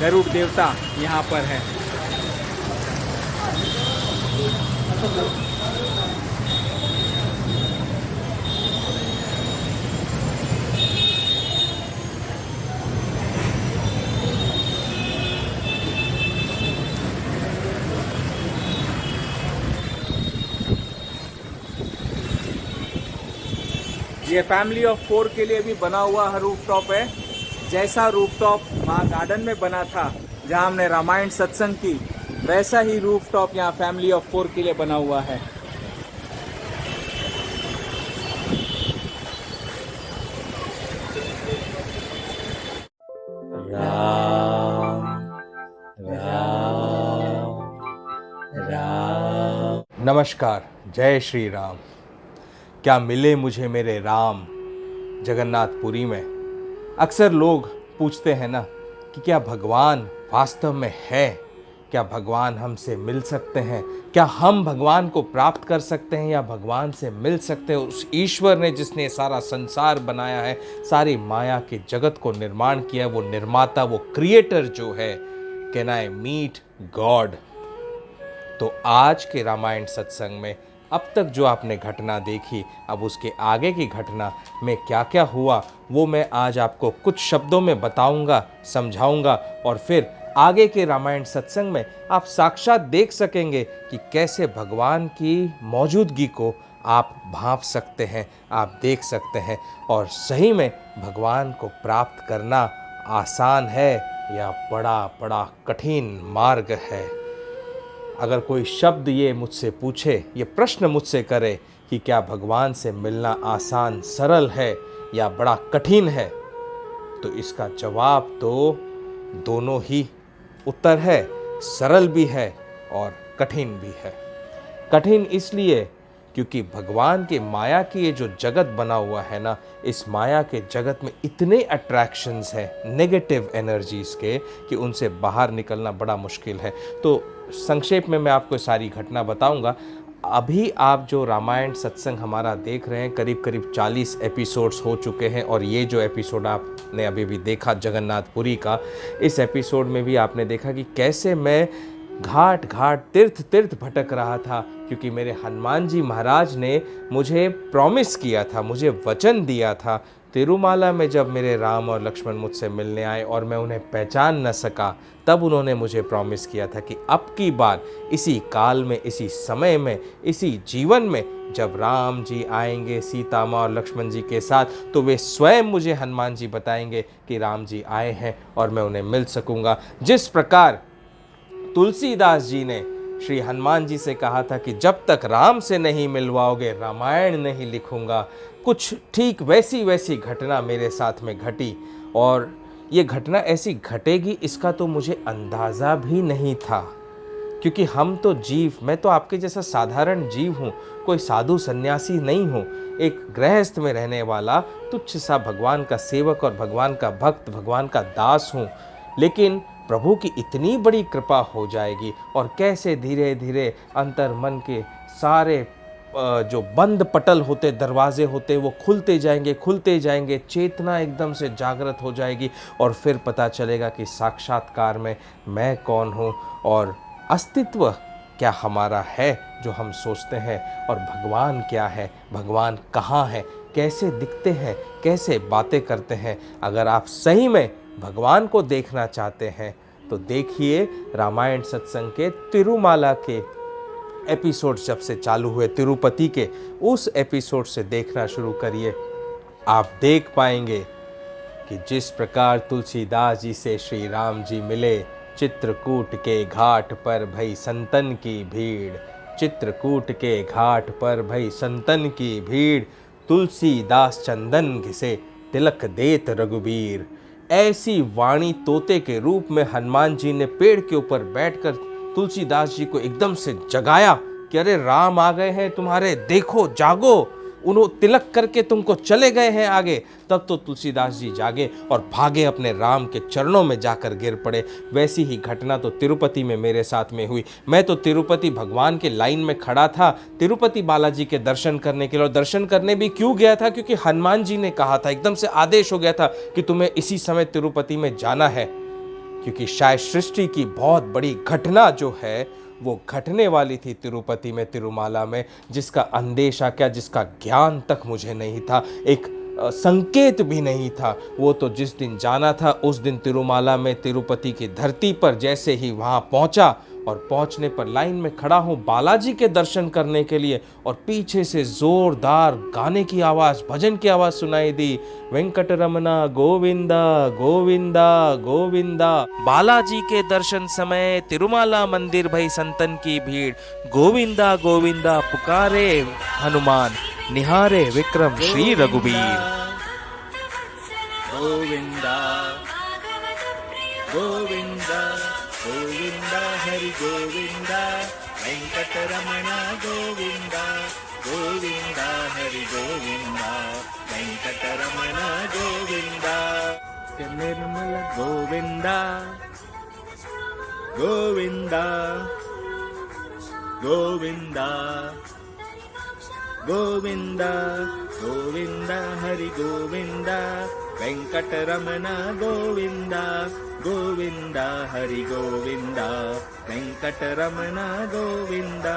गरुड़ देवता यहाँ पर है। ये फैमिली ऑफ 4 के लिए भी बना हुआ रूफटॉप है। जैसा रूफटॉप वहाँ गार्डन में बना था जहाँ हमने रामायण सत्संग की, वैसा ही रूफटॉप यहाँ फैमिली ऑफ 4 के लिए बना हुआ है। नमस्कार, जय श्री राम। क्या मिले मुझे मेरे राम जगन्नाथपुरी में। अक्सर लोग पूछते हैं ना कि क्या भगवान वास्तव में है, क्या भगवान हमसे मिल सकते हैं, क्या हम भगवान को प्राप्त कर सकते हैं या भगवान से मिल सकते हैं। उस ईश्वर ने जिसने सारा संसार बनाया है, सारी माया के जगत को निर्माण किया है, वो निर्माता, वो क्रिएटर जो है, कैन आई मीट गॉड। तो आज के रामायण सत्संग में अब तक जो आपने घटना देखी, अब उसके आगे की घटना में क्या क्या हुआ वो मैं आज आपको कुछ शब्दों में बताऊंगा, समझाऊंगा, और फिर आगे के रामायण सत्संग में आप साक्षात देख सकेंगे कि कैसे भगवान की मौजूदगी को आप भांप सकते हैं, आप देख सकते हैं। और सही में भगवान को प्राप्त करना आसान है या बड़ा बड़ा कठिन मार्ग है। अगर कोई शब्द ये मुझसे पूछे, ये प्रश्न मुझसे करे कि क्या भगवान से मिलना आसान सरल है या बड़ा कठिन है, तो इसका जवाब तो दोनों ही उत्तर है। सरल भी है और कठिन भी है। कठिन इसलिए क्योंकि भगवान के माया की ये जो जगत बना हुआ है ना, इस माया के जगत में इतने अट्रैक्शंस हैं नेगेटिव एनर्जीज के कि उनसे बाहर निकलना बड़ा मुश्किल है। तो संक्षेप में मैं आपको सारी घटना बताऊंगा। अभी आप जो रामायण सत्संग हमारा देख रहे हैं, करीब करीब 40 एपिसोड्स हो चुके हैं, और ये जो एपिसोड आपने अभी भी देखा जगन्नाथपुरी का, इस एपिसोड में भी आपने देखा कि कैसे मैं घाट घाट तीर्थ तीर्थ भटक रहा था, क्योंकि मेरे हनुमान जी महाराज ने मुझे प्रॉमिस किया था, मुझे वचन दिया था। तिरुमाला में जब मेरे राम और लक्ष्मण मुझसे मिलने आए और मैं उन्हें पहचान न सका, तब उन्होंने मुझे प्रॉमिस किया था कि अब की बार इसी काल में, इसी समय में, इसी जीवन में जब राम जी आएंगे सीता माँ और लक्ष्मण जी के साथ, तो वे स्वयं मुझे हनुमान जी बताएंगे कि राम जी आए हैं और मैं उन्हें मिल सकूंगा। जिस प्रकार तुलसीदास जी ने श्री हनुमान जी से कहा था कि जब तक राम से नहीं मिलवाओगे रामायण नहीं लिखूंगा, कुछ ठीक वैसी घटना मेरे साथ में घटी। और ये घटना ऐसी घटेगी इसका तो मुझे अंदाज़ा भी नहीं था, क्योंकि हम तो जीव, मैं तो आपके जैसा साधारण जीव हूँ, कोई साधु सन्यासी नहीं हूँ, एक गृहस्थ में रहने वाला तुच्छ सा भगवान का सेवक और भगवान का भक्त, भगवान का दास हूँ। लेकिन प्रभु की इतनी बड़ी कृपा हो जाएगी और कैसे धीरे धीरे अंतर मन के सारे जो बंद पटल होते, दरवाजे होते, वो खुलते जाएंगे, चेतना एकदम से जागृत हो जाएगी और फिर पता चलेगा कि साक्षात्कार में मैं कौन हूँ और अस्तित्व क्या हमारा है जो हम सोचते हैं, और भगवान क्या है, भगवान कहाँ है, कैसे दिखते हैं, कैसे बातें करते हैं। अगर आप सही में भगवान को देखना चाहते हैं तो देखिए रामायण सत्संग के तिरुमाला के एपिसोड जब से चालू हुए, तिरुपति के उस एपिसोड से देखना शुरू करिए। आप देख पाएंगे कि जिस प्रकार तुलसीदास जी से श्री राम जी मिले, चित्रकूट के घाट पर भई संतन की भीड़, चित्रकूट के घाट पर भई संतन की भीड़, तुलसीदास चंदन घिसे तिलक देत रघुबीर। ऐसी वाणी तोते के रूप में हनुमान जी ने पेड़ के ऊपर बैठकर तुलसीदास जी को एकदम से जगाया कि अरे राम आ गए हैं तुम्हारे, देखो जागो। उन्होंने तिलक करके तुमको चले गए हैं आगे। तब तो तुलसीदास जी जागे और भागे अपने राम के चरणों में जाकर गिर पड़े। वैसी ही घटना तो तिरुपति में मेरे साथ में हुई। मैं तो तिरुपति भगवान के लाइन में खड़ा था तिरुपति बालाजी के दर्शन करने के लिए, और दर्शन करने भी क्यों गया था, क्योंकि हनुमान जी ने कहा था, एकदम से आदेश हो गया था कि तुम्हें इसी समय तिरुपति में जाना है, क्योंकि शायद सृष्टि की बहुत बड़ी घटना जो है वो घटने वाली थी तिरुपति में, तिरुमाला में, जिसका अंदेशा क्या, जिसका ज्ञान तक मुझे नहीं था, एक संकेत भी नहीं था। वो तो जिस दिन जाना था उस दिन तिरुमाला में, तिरुपति की धरती पर जैसे ही वहाँ पहुँचा और पहुँचने पर लाइन में खड़ा हूँ बालाजी के दर्शन करने के लिए, और पीछे से जोरदार गाने की आवाज़, भजन की आवाज़ सुनाई दी, वेंकटरमना गोविंदा गोविंदा गोविंदा। बालाजी के दर्शन समय तिरुमाला मंदिर भई संतन की भीड़, गोविंदा गोविंदा पुकारे हनुमान, निहारे विक्रम श्री रघुबीर। गोविंदा गोविंदा गोविंदा हरि गोविंदा, वेंकटरमण गोविंदा गोविंदा हरि गोविंदा, वेंकटरमण गोविंदा, निर्मल गोविंदा गोविंदा गोविंदा गोविंदा गोविंदा हरि गोविंदा, वेंकटरमण गोविंदा गोविंदा हरि गोविंदा, वेंकटरमण गोविंदा।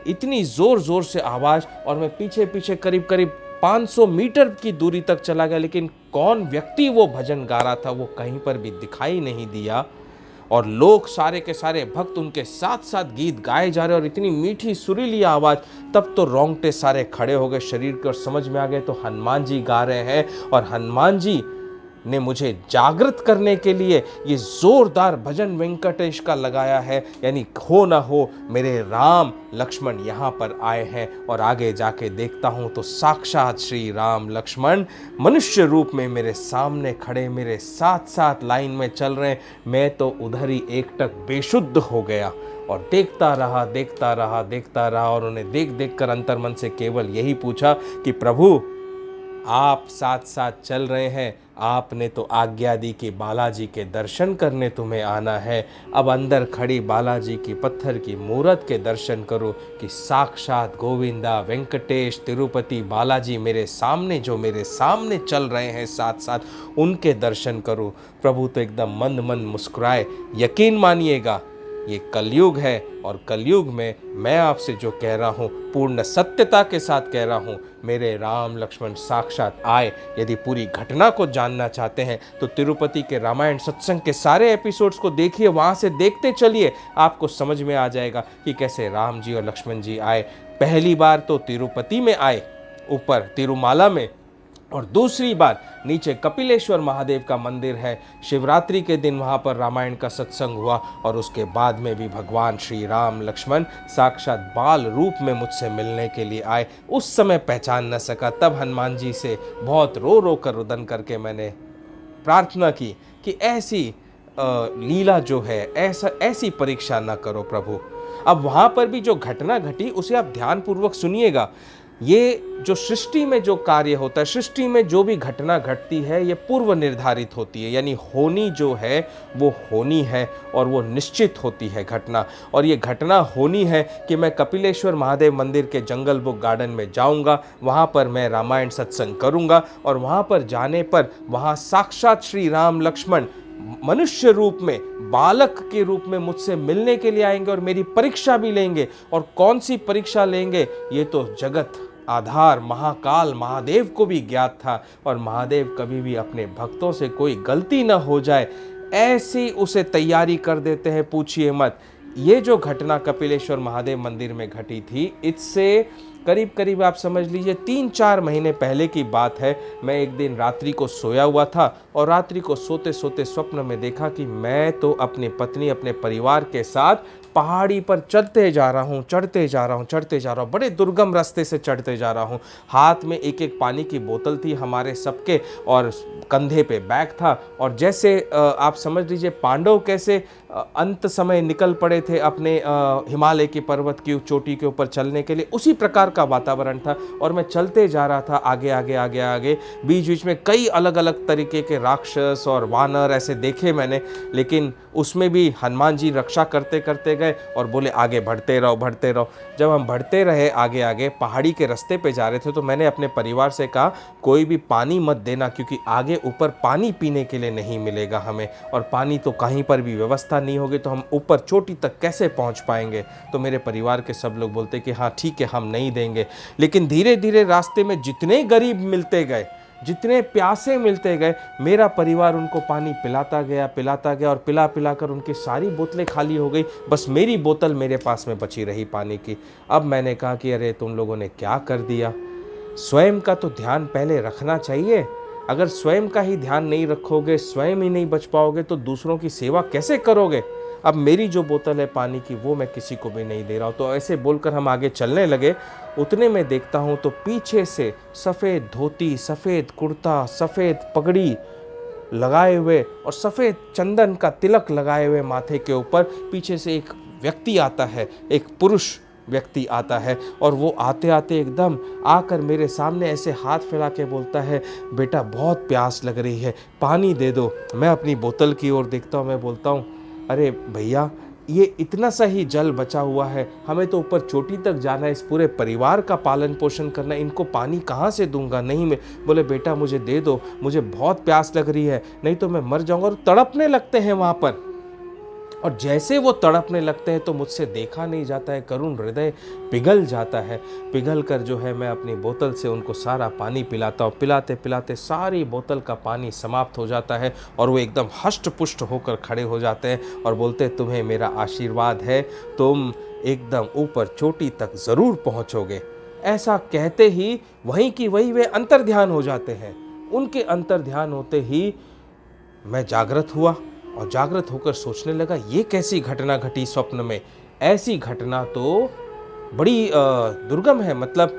इतनी जोर जोर से आवाज़, और मैं पीछे पीछे करीब करीब 500 मीटर की दूरी तक चला गया, लेकिन कौन व्यक्ति वो भजन गा रहा था वो कहीं पर भी दिखाई नहीं दिया। और लोग सारे के सारे भक्त उनके साथ साथ गीत गाए जा रहे, और इतनी मीठी सुरीली आवाज़, तब तो रोंगटे सारे खड़े हो गए शरीर के, और समझ में आ गए तो हनुमान जी गा रहे हैं, और हनुमान जी ने मुझे जागृत करने के लिए ये जोरदार भजन वेंकटेश का लगाया है, यानी हो ना हो मेरे राम लक्ष्मण यहाँ पर आए हैं। और आगे जाके देखता हूँ तो साक्षात श्री राम लक्ष्मण मनुष्य रूप में मेरे सामने खड़े, मेरे साथ साथ लाइन में चल रहे हैं। मैं तो उधर ही एकटक बेशुद्ध हो गया और देखता रहा देखता रहा देखता रहा, और उन्हें देख देख कर अंतर्मन से केवल यही पूछा कि प्रभु आप साथ साथ चल रहे हैं, आपने तो आज्ञा दी कि बालाजी के दर्शन करने तुम्हें आना है, अब अंदर खड़ी बालाजी की पत्थर की मूर्त के दर्शन करो कि साक्षात गोविंदा वेंकटेश तिरुपति बालाजी मेरे सामने, जो मेरे सामने चल रहे हैं साथ साथ, उनके दर्शन करो। प्रभु तो एकदम मंद मंद मुस्कुराए, यकीन मानिएगा ये कलयुग है, और कलयुग में मैं आपसे जो कह रहा हूँ पूर्ण सत्यता के साथ कह रहा हूँ, मेरे राम लक्ष्मण साक्षात आए। यदि पूरी घटना को जानना चाहते हैं तो तिरुपति के रामायण सत्संग के सारे एपिसोड्स को देखिए, वहाँ से देखते चलिए, आपको समझ में आ जाएगा कि कैसे राम जी और लक्ष्मण जी आए। पहली बार तो तिरुपति में आए, ऊपर तिरुमाला में, और दूसरी बार नीचे कपिलेश्वर महादेव का मंदिर है, शिवरात्रि के दिन वहाँ पर रामायण का सत्संग हुआ, और उसके बाद में भी भगवान श्री राम लक्ष्मण साक्षात बाल रूप में मुझसे मिलने के लिए आए। उस समय पहचान न सका, तब हनुमान जी से बहुत रो रो कर रुदन करके मैंने प्रार्थना की कि ऐसी लीला जो है, ऐसी परीक्षा न करो प्रभु। अब वहाँ पर भी जो घटना घटी उसे आप ध्यानपूर्वक सुनिएगा। ये जो सृष्टि में जो कार्य होता है, सृष्टि में जो भी घटना घटती है, ये पूर्व निर्धारित होती है, यानी होनी जो है वो होनी है, और वो निश्चित होती है घटना। और ये घटना होनी है कि मैं कपिलेश्वर महादेव मंदिर के जंगल बुक गार्डन में जाऊंगा, वहाँ पर मैं रामायण सत्संग करूंगा, और वहाँ पर जाने पर वहाँ साक्षात श्री राम लक्ष्मण मनुष्य रूप में, बालक के रूप में मुझसे मिलने के लिए आएंगे, और मेरी परीक्षा भी लेंगे। और कौन सी परीक्षा लेंगे ये तो जगत आधार महाकाल महादेव को भी ज्ञात था, और महादेव कभी भी अपने भक्तों से कोई गलती न हो जाए ऐसी उसे तैयारी कर देते हैं, पूछिए मत। ये जो घटना कपिलेश्वर महादेव मंदिर में घटी थी, इससे करीब करीब आप समझ लीजिए 3-4 महीने पहले की बात है। मैं एक दिन रात्रि को सोया हुआ था, और रात्रि को सोते सोते स्वप्न में देखा कि मैं तो अपनी पत्नी अपने परिवार के साथ पहाड़ी पर चढ़ते जा रहा हूँ, चढ़ते जा रहा हूँ, चढ़ते जा रहा हूँ, बड़े दुर्गम रास्ते से चढ़ते जा रहा हूँ। हाथ में एक एक पानी की बोतल थी हमारे सबके, और कंधे पे बैग था, और जैसे आप समझ लीजिए पांडव कैसे अंत समय निकल पड़े थे अपने हिमालय की पर्वत की चोटी के ऊपर चलने के लिए, उसी प्रकार का वातावरण था। और मैं चलते जा रहा था आगे आगे आगे आगे, बीच बीच में कई अलग अलग तरीके के राक्षस और वानर ऐसे देखे मैंने, लेकिन उसमें भी हनुमान जी रक्षा करते करते गए और बोले आगे बढ़ते रहो बढ़ते रहो। जब हम बढ़ते रहे आगे आगे पहाड़ी के रास्ते पे जा रहे थे, तो मैंने अपने परिवार से कहा कोई भी पानी मत देना, क्योंकि आगे ऊपर पानी पीने के लिए नहीं मिलेगा हमें, और पानी तो कहीं पर भी व्यवस्था नहीं होगी तो हम ऊपर चोटी तक कैसे पहुंच पाएंगे। तो मेरे परिवार के सब लोग बोलते कि हाँ ठीक है हम नहीं देंगे। लेकिन धीरे धीरे रास्ते में जितने गरीब मिलते गए, जितने प्यासे मिलते गए, मेरा परिवार उनको पानी पिलाता गया और पिला पिला कर उनकी सारी बोतलें खाली हो गई। बस मेरी बोतल मेरे पास में बची रही पानी की। अब मैंने कहा कि अरे तुम लोगों ने क्या कर दिया, स्वयं का तो ध्यान पहले रखना चाहिए। अगर स्वयं का ही ध्यान नहीं रखोगे, स्वयं ही नहीं बच पाओगे, तो दूसरों की सेवा कैसे करोगे। अब मेरी जो बोतल है पानी की वो मैं किसी को भी नहीं दे रहा हूँ। तो ऐसे बोलकर हम आगे चलने लगे। उतने में देखता हूँ तो पीछे से सफ़ेद धोती, सफ़ेद कुर्ता, सफ़ेद पगड़ी लगाए हुए और सफ़ेद चंदन का तिलक लगाए हुए माथे के ऊपर पीछे से एक व्यक्ति आता है, एक पुरुष व्यक्ति आता है। और वो आते आते एकदम आकर मेरे सामने ऐसे हाथ फैला के बोलता है, बेटा बहुत प्यास लग रही है, पानी दे दो। मैं अपनी बोतल की ओर देखता हूँ, मैं बोलता हूँ अरे भैया ये इतना सा ही जल बचा हुआ है, हमें तो ऊपर चोटी तक जाना है, इस पूरे परिवार का पालन पोषण करना है, इनको पानी कहाँ से दूंगा। नहीं मैं बोले बेटा मुझे दे दो, मुझे बहुत प्यास लग रही है, नहीं तो मैं मर जाऊंगा। और तड़पने लगते हैं वहाँ पर। और जैसे वो तड़पने लगते हैं तो मुझसे देखा नहीं जाता है, करुण हृदय पिघल जाता है। पिघल कर जो है मैं अपनी बोतल से उनको सारा पानी पिलाता हूँ। पिलाते पिलाते सारी बोतल का पानी समाप्त हो जाता है और वो एकदम हष्ट पुष्ट होकर खड़े हो जाते हैं और बोलते हैं तुम्हें मेरा आशीर्वाद है, तुम एकदम ऊपर चोटी तक ज़रूर पहुँचोगे। ऐसा कहते ही वहीं की वहीं वे अंतर ध्यान हो जाते हैं। उनके अंतर ध्यान होते ही मैं जागृत हुआ और जागृत होकर सोचने लगा ये कैसी घटना घटी स्वप्न में। ऐसी घटना तो बड़ी दुर्गम है, मतलब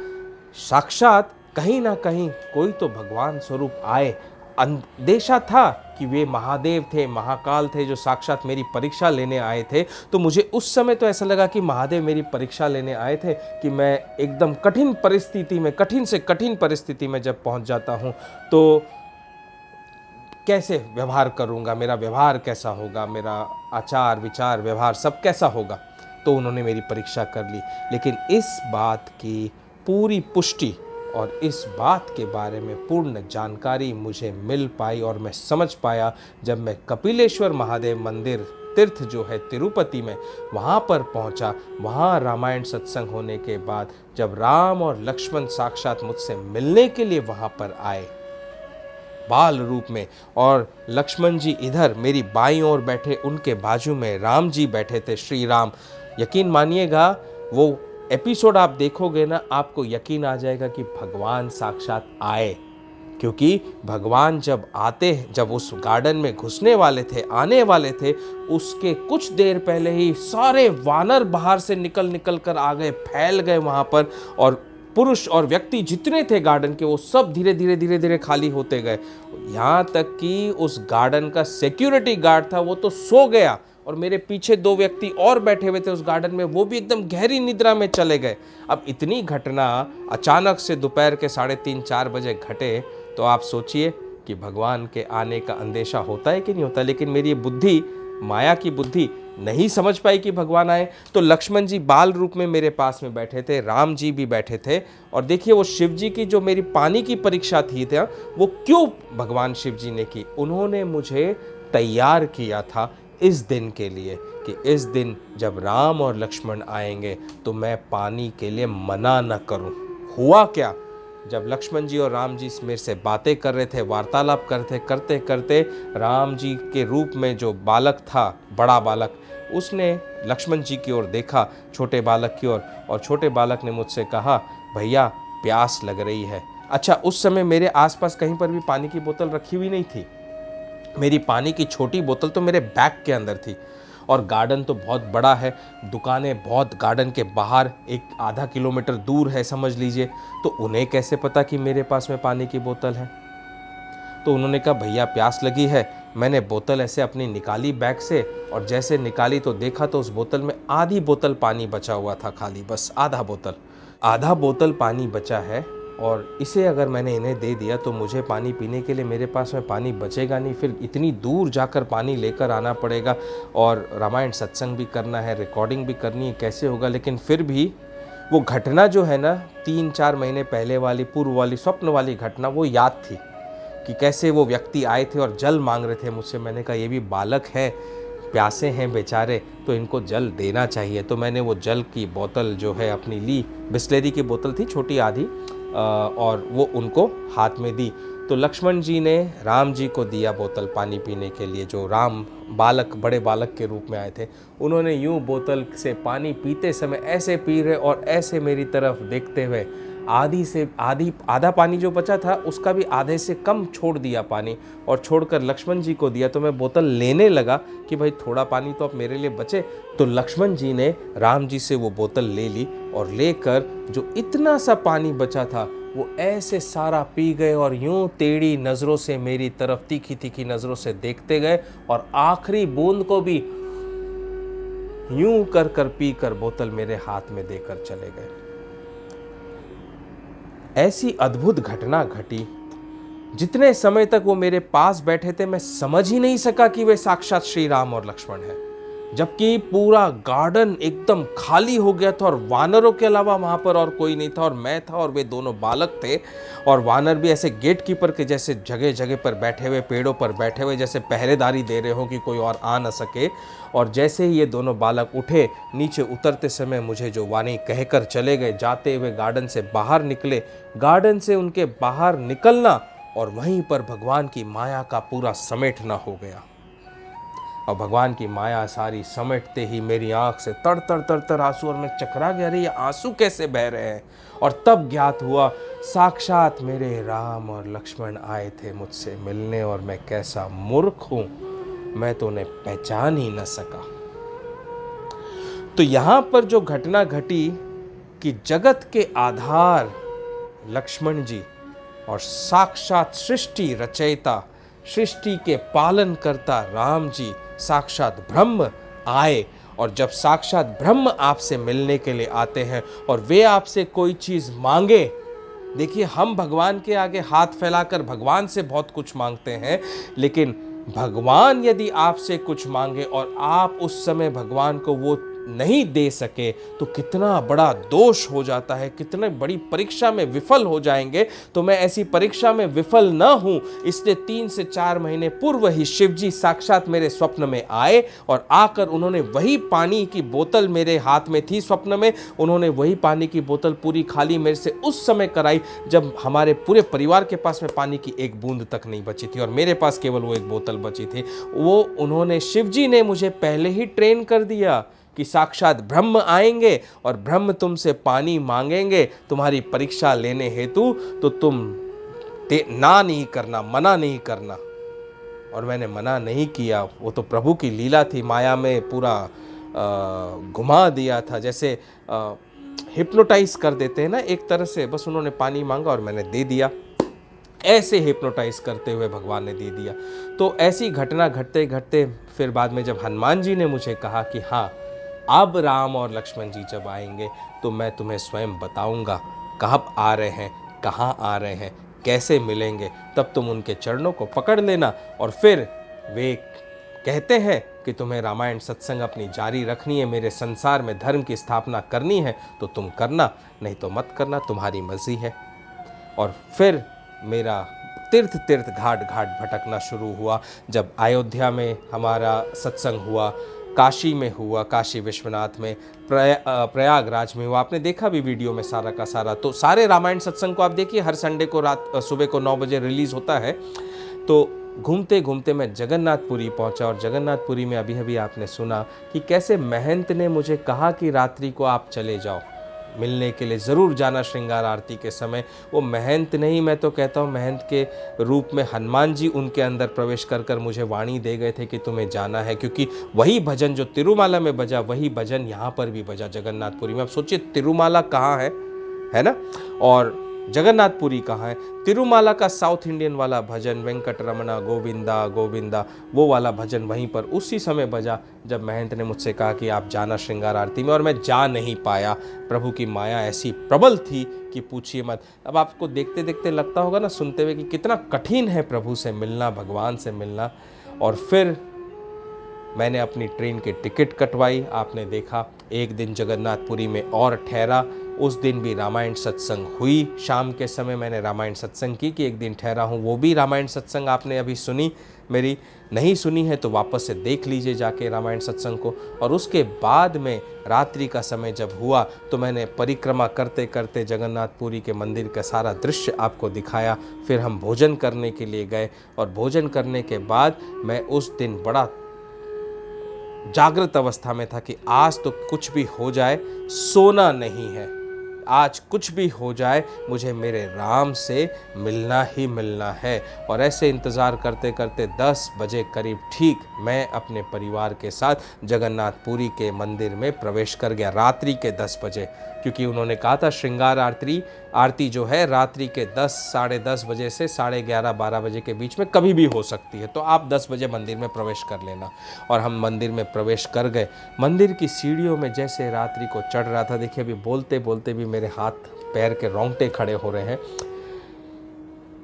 साक्षात कहीं ना कहीं कोई तो भगवान स्वरूप आए। अंदेशा था कि वे महादेव थे, महाकाल थे जो साक्षात मेरी परीक्षा लेने आए थे। तो मुझे उस समय तो ऐसा लगा कि महादेव मेरी परीक्षा लेने आए थे कि मैं एकदम कठिन परिस्थिति में, कठिन से कठिन परिस्थिति में जब पहुंच जाता हूं तो कैसे व्यवहार करूंगा, मेरा व्यवहार कैसा होगा, मेरा आचार विचार व्यवहार सब कैसा होगा। तो उन्होंने मेरी परीक्षा कर ली। लेकिन इस बात की पूरी पुष्टि और इस बात के बारे में पूर्ण जानकारी मुझे मिल पाई और मैं समझ पाया जब मैं कपिलेश्वर महादेव मंदिर तीर्थ जो है तिरुपति में वहाँ पर पहुँचा। वहाँ रामायण सत्संग होने के बाद जब राम और लक्ष्मण साक्षात मुझसे मिलने के लिए वहाँ पर आए बाल रूप में, और लक्ष्मण जी इधर मेरी बाईं ओर बैठे, उनके बाजू में राम जी बैठे थे, श्री राम। यकीन मानिएगा वो एपिसोड आप देखोगे ना, आपको यकीन आ जाएगा कि भगवान साक्षात आए। क्योंकि भगवान जब उस गार्डन में घुसने वाले थे, आने वाले थे, उसके कुछ देर पहले ही सारे वानर बाहर से निकल कर आ गए, फैल गए वहाँ पर। और पुरुष और व्यक्ति जितने थे गार्डन के वो सब धीरे धीरे खाली होते गए। यहाँ तक कि उस गार्डन का सिक्योरिटी गार्ड था वो तो सो गया और मेरे पीछे 2 व्यक्ति और बैठे हुए थे उस गार्डन में, वो भी एकदम गहरी निद्रा में चले गए। अब इतनी घटना अचानक से दोपहर के 3:30-4 बजे घटे तो आप सोचिए कि भगवान के आने का अंदेशा होता है कि नहीं होता। लेकिन मेरी बुद्धि, माया की बुद्धि नहीं समझ पाई कि भगवान आए। तो लक्ष्मण जी बाल रूप में मेरे पास में बैठे थे, राम जी भी बैठे थे। और देखिए वो शिव जी की जो मेरी पानी की परीक्षा थी वो क्यों भगवान शिव जी ने की। उन्होंने मुझे तैयार किया था इस दिन के लिए कि इस दिन जब राम और लक्ष्मण आएंगे तो मैं पानी के लिए मना न करूं। हुआ क्या, जब लक्ष्मण जी और राम जी मेरे से बातें कर रहे थे, वार्तालाप करते करते राम जी के रूप में जो बालक था, बड़ा बालक, उसने लक्ष्मण जी की ओर देखा, छोटे बालक की ओर, और छोटे बालक ने मुझसे कहा भैया प्यास लग रही है। अच्छा, उस समय मेरे आसपास कहीं पर भी पानी की बोतल रखी हुई नहीं थी। मेरी पानी की छोटी बोतल तो मेरे बैग के अंदर थी और गार्डन तो बहुत बड़ा है, दुकानें बहुत गार्डन के बाहर 1-आधा किलोमीटर दूर है समझ लीजिए। तो उन्हें कैसे पता कि मेरे पास में पानी की बोतल है। तो उन्होंने कहा भैया प्यास लगी है। मैंने बोतल ऐसे अपनी निकाली बैग से, और जैसे निकाली तो देखा तो उस बोतल में आधी बोतल पानी बचा हुआ था, खाली बस आधा बोतल पानी बचा है। और इसे अगर मैंने इन्हें दे दिया तो मुझे पानी पीने के लिए मेरे पास में पानी बचेगा नहीं, फिर इतनी दूर जाकर पानी लेकर आना पड़ेगा, और रामायण सत्संग भी करना है, रिकॉर्डिंग भी करनी है, कैसे होगा। लेकिन फिर भी वो घटना जो है ना 3-4 महीने पहले वाली पूर्व वाली स्वप्न वाली घटना वो याद थी कि कैसे वो व्यक्ति आए थे और जल मांग रहे थे मुझसे। मैंने कहा ये भी बालक है, प्यासे हैं बेचारे, तो इनको जल देना चाहिए। तो मैंने वो जल की बोतल जो है अपनी ली, बिस्लेरी की बोतल थी छोटी आधी, और वो उनको हाथ में दी। तो लक्ष्मण जी ने राम जी को दिया बोतल पानी पीने के लिए, जो राम बड़े बालक के रूप में आए थे। उन्होंने यूं बोतल से पानी पीते समय ऐसे पी रहे और ऐसे मेरी तरफ देखते हुए आधा पानी जो बचा था उसका भी आधे से कम छोड़ दिया पानी, और छोड़कर लक्ष्मण जी को दिया। तो मैं बोतल लेने लगा कि भाई थोड़ा पानी तो अब मेरे लिए बचे। तो लक्ष्मण जी ने राम जी से वो बोतल ले ली, और लेकर जो इतना सा पानी बचा था वो ऐसे सारा पी गए, और यूं टेढ़ी नज़रों से मेरी तरफ तीखी तीखी नज़रों से देखते गए, और आखिरी बूंद को भी यूं कर कर पी कर बोतल मेरे हाथ में देकर चले गए। ऐसी अद्भुत घटना घटी। जितने समय तक वो मेरे पास बैठे थे मैं समझ ही नहीं सका कि वे साक्षात श्री राम और लक्ष्मण हैं, जबकि पूरा गार्डन एकदम खाली हो गया था, और वानरों के अलावा वहाँ पर और कोई नहीं था, और मैं था और वे दोनों बालक थे। और वानर भी ऐसे गेट कीपर के जैसे जगह जगह पर बैठे हुए, पेड़ों पर बैठे हुए, जैसे पहरेदारी दे रहे हो कि कोई और आ न सके। और जैसे ही ये दोनों बालक उठे, नीचे उतरते समय मुझे जो वाणी कहकर चले गए, जाते हुए गार्डन से बाहर निकले। गार्डन से उनके बाहर निकलना और वहीं पर भगवान की माया का पूरा समेटना हो गया। और भगवान की माया सारी समेटते ही मेरी आंख से तर तर तर तर आंसू, और मैं चकरा गया, अरे ये आंसू कैसे बह रहे हैं। और तब ज्ञात हुआ साक्षात मेरे राम और लक्ष्मण आए थे मुझसे मिलने, और मैं कैसा मूर्ख हूं, मैं तो उन्हें पहचान ही न सका। तो यहां पर जो घटना घटी कि जगत के आधार लक्ष्मण जी और साक्षात सृष्टि रचयिता, सृष्टि के पालन करता राम जी, साक्षात ब्रह्म आए। और जब साक्षात ब्रह्म आपसे मिलने के लिए आते हैं और वे आपसे कोई चीज मांगे, देखिए हम भगवान के आगे हाथ फैलाकर भगवान से बहुत कुछ मांगते हैं, लेकिन भगवान यदि आपसे कुछ मांगे और आप उस समय भगवान को वो नहीं दे सके तो कितना बड़ा दोष हो जाता है, कितने बड़ी परीक्षा में विफल हो जाएंगे। तो मैं ऐसी परीक्षा में विफल न हूं, इसलिए 3 से 4 महीने पूर्व ही शिव जी साक्षात मेरे स्वप्न में आए, और आकर उन्होंने वही पानी की बोतल मेरे हाथ में थी स्वप्न में, उन्होंने वही पानी की बोतल पूरी खाली मेरे से उस समय कराई जब हमारे पूरे परिवार के पास में पानी की एक बूंद तक नहीं बची थी, और मेरे पास केवल वो एक बोतल बची थी। वो उन्होंने, शिव जी ने मुझे पहले ही ट्रेन कर दिया कि साक्षात ब्रह्म आएंगे और ब्रह्म तुमसे पानी मांगेंगे तुम्हारी परीक्षा लेने हेतु, तो तुम ना नहीं करना, मना नहीं करना। और मैंने मना नहीं किया। वो तो प्रभु की लीला थी, माया में पूरा घुमा दिया था, जैसे हिप्नोटाइज कर देते हैं ना एक तरह से। बस उन्होंने पानी मांगा और मैंने दे दिया, ऐसे हिप्नोटाइज करते हुए भगवान ने दे दिया। तो ऐसी घटना घटते घटते फिर बाद में जब हनुमान जी ने मुझे कहा कि हाँ अब राम और लक्ष्मण जी जब आएंगे तो मैं तुम्हें स्वयं बताऊंगा कब आ रहे हैं, कहाँ आ रहे हैं, कैसे मिलेंगे, तब तुम उनके चरणों को पकड़ लेना। और फिर वे कहते हैं कि तुम्हें रामायण सत्संग अपनी जारी रखनी है, मेरे संसार में धर्म की स्थापना करनी है तो तुम करना, नहीं तो मत करना, तुम्हारी मर्जी है। और फिर मेरा तीर्थ घाट भटकना शुरू हुआ। जब अयोध्या में हमारा सत्संग हुआ, काशी में हुआ, काशी विश्वनाथ में, प्रयागराज में हुआ, आपने देखा भी वीडियो में सारा का सारा। तो सारे रामायण सत्संग को आप देखिए, हर संडे को सुबह को 9 बजे रिलीज़ होता है। तो घूमते घूमते मैं जगन्नाथपुरी पहुंचा, और जगन्नाथपुरी में अभी आपने सुना कि कैसे महंत ने मुझे कहा कि रात्रि को आप चले जाओ, मिलने के लिए ज़रूर जाना श्रृंगार आरती के समय। वो महंत नहीं, मैं तो कहता हूँ महंत के रूप में हनुमान जी उनके अंदर प्रवेश कर मुझे वाणी दे गए थे कि तुम्हें जाना है, क्योंकि वही भजन जो तिरुमाला में बजा वही भजन यहाँ पर भी बजा जगन्नाथपुरी में। अब सोचिए तिरुमाला कहाँ है ना। और जगन्नाथपुरी कहाँ है। तिरुमाला का साउथ इंडियन वाला भजन वेंकटरमणा गोविंदा गोविंदा, वो वाला भजन वहीं पर उसी समय बजा जब महंत ने मुझसे कहा कि आप जाना श्रृंगार आरती में, और मैं जा नहीं पाया। प्रभु की माया ऐसी प्रबल थी कि पूछिए मत। अब आपको देखते देखते लगता होगा ना, सुनते हुए, कि कितना कठिन है प्रभु से मिलना, भगवान से मिलना। और फिर मैंने अपनी ट्रेन की टिकट कटवाई। आपने देखा एक दिन जगन्नाथपुरी में और ठहरा। उस दिन भी रामायण सत्संग हुई। शाम के समय मैंने रामायण सत्संग की कि एक दिन ठहरा हूँ। वो भी रामायण सत्संग आपने अभी सुनी, मेरी नहीं सुनी है तो वापस से देख लीजिए जाके रामायण सत्संग को। और उसके बाद में रात्रि का समय जब हुआ तो मैंने परिक्रमा करते करते जगन्नाथपुरी के मंदिर का सारा दृश्य आपको दिखाया। फिर हम भोजन करने के लिए गए, और भोजन करने के बाद मैं उस दिन बड़ा जागृत अवस्था में था कि आज तो कुछ भी हो जाए, सोना नहीं है। आज कुछ भी हो जाए, मुझे मेरे राम से मिलना ही मिलना है। और ऐसे इंतज़ार करते करते 10 बजे करीब ठीक मैं अपने परिवार के साथ जगन्नाथपुरी के मंदिर में प्रवेश कर गया। रात्रि के 10 बजे, क्योंकि उन्होंने कहा था श्रृंगार आरती जो है रात्रि के 10 साढ़े 10 बजे से 11:30 12 बजे के बीच में कभी भी हो सकती है, तो आप 10 बजे मंदिर में प्रवेश कर लेना। और हम मंदिर में प्रवेश कर गए। मंदिर की सीढ़ियों में जैसे रात्रि को चढ़ रहा था, देखिए अभी बोलते बोलते भी मेरे हाथ पैर के रोंगटे खड़े हो रहे हैं।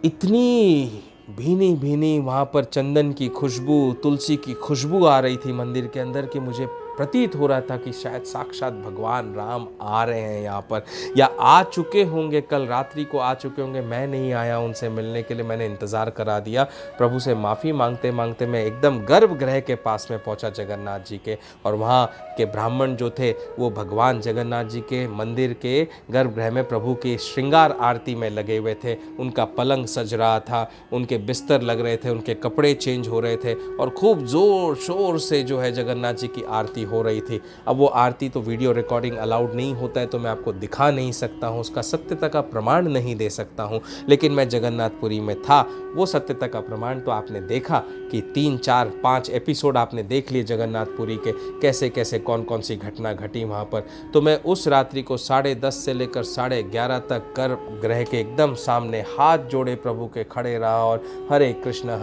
इतनी भीनी भीनी वहाँ पर चंदन की खुशबू, तुलसी की खुशबू आ रही थी मंदिर के अंदर कि मुझे प्रतीत हो रहा था कि शायद साक्षात भगवान राम आ रहे हैं यहाँ पर, या आ चुके होंगे, कल रात्रि को आ चुके होंगे। मैं नहीं आया उनसे मिलने के लिए, मैंने इंतज़ार करा दिया। प्रभु से माफ़ी मांगते मांगते मैं एकदम गर्भगृह के पास में पहुँचा जगन्नाथ जी के। और वहाँ के ब्राह्मण जो थे वो भगवान जगन्नाथ जी के मंदिर के गर्भगृह में प्रभु की श्रृंगार आरती में लगे हुए थे। उनका पलंग सज रहा था, उनके बिस्तर लग रहे थे, उनके कपड़े चेंज हो रहे थे, और खूब ज़ोर शोर से जो है जगन्नाथ जी की आरती हो रही थी। अब वो आरती तो वीडियो रिकॉर्डिंग अलाउड नहीं होता है, तो मैं आपको दिखा नहीं सकता हूँ, उसका सत्यता का प्रमाण नहीं दे सकता हूँ। लेकिन मैं जगन्नाथपुरी में था, वो सत्यता का प्रमाण तो आपने देखा कि 3 4 5 एपिसोड आपने देख लिए जगन्नाथपुरी के, कैसे कैसे कौन कौन सी घटना घटी वहाँ पर। तो मैं उस रात्रि को 10:30 से लेकर 11:30 तक गर्भगृह के एकदम सामने हाथ जोड़े प्रभु के खड़े रहा, और हरे कृष्ण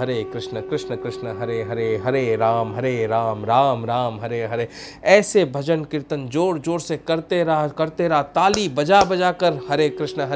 कृष्ण कृष्ण हरे हरे, हरे राम राम राम हरे हरे, ऐसे भजन कीर्तन जोर जोर से करते रहा, ताली बजा बजा कर हरे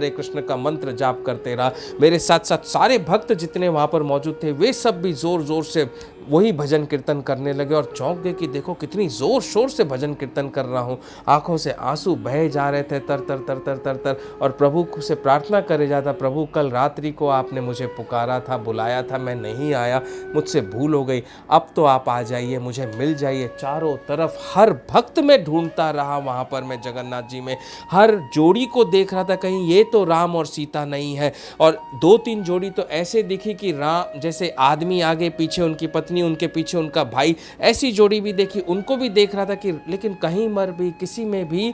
कृष्ण का मंत्र जाप करते रहा। मेरे साथ साथ सारे भक्त जितने वहाँ पर मौजूद थे वे सब भी जोर जोर से वही भजन कीर्तन करने लगे, और चौंक गए कि देखो कितनी जोर शोर से भजन कीर्तन कर रहा हूँ। आंखों से आंसू बहे जा रहे थे तर तर तर तर तर तर, और प्रभु से प्रार्थना करे जाता, प्रभु कल रात्रि को आपने मुझे पुकारा था, बुलाया था, मैं नहीं आया, मुझसे भूल हो गई, अब तो आप आ जाइए, मुझे मिल जाइए। चारों तरफ हर भक्त में ढूंढता रहा, वहाँ पर मैं जगन्नाथ जी में हर जोड़ी को देख रहा था, कहीं ये तो राम और सीता नहीं है। और 2-3 जोड़ी तो ऐसे दिखी कि राम जैसे आदमी आगे पीछे उनकी पत्नी, उनके पीछे उनका भाई, ऐसी जोड़ी भी देखी, उनको भी देख रहा था कि, लेकिन कहीं मर भी किसी में भी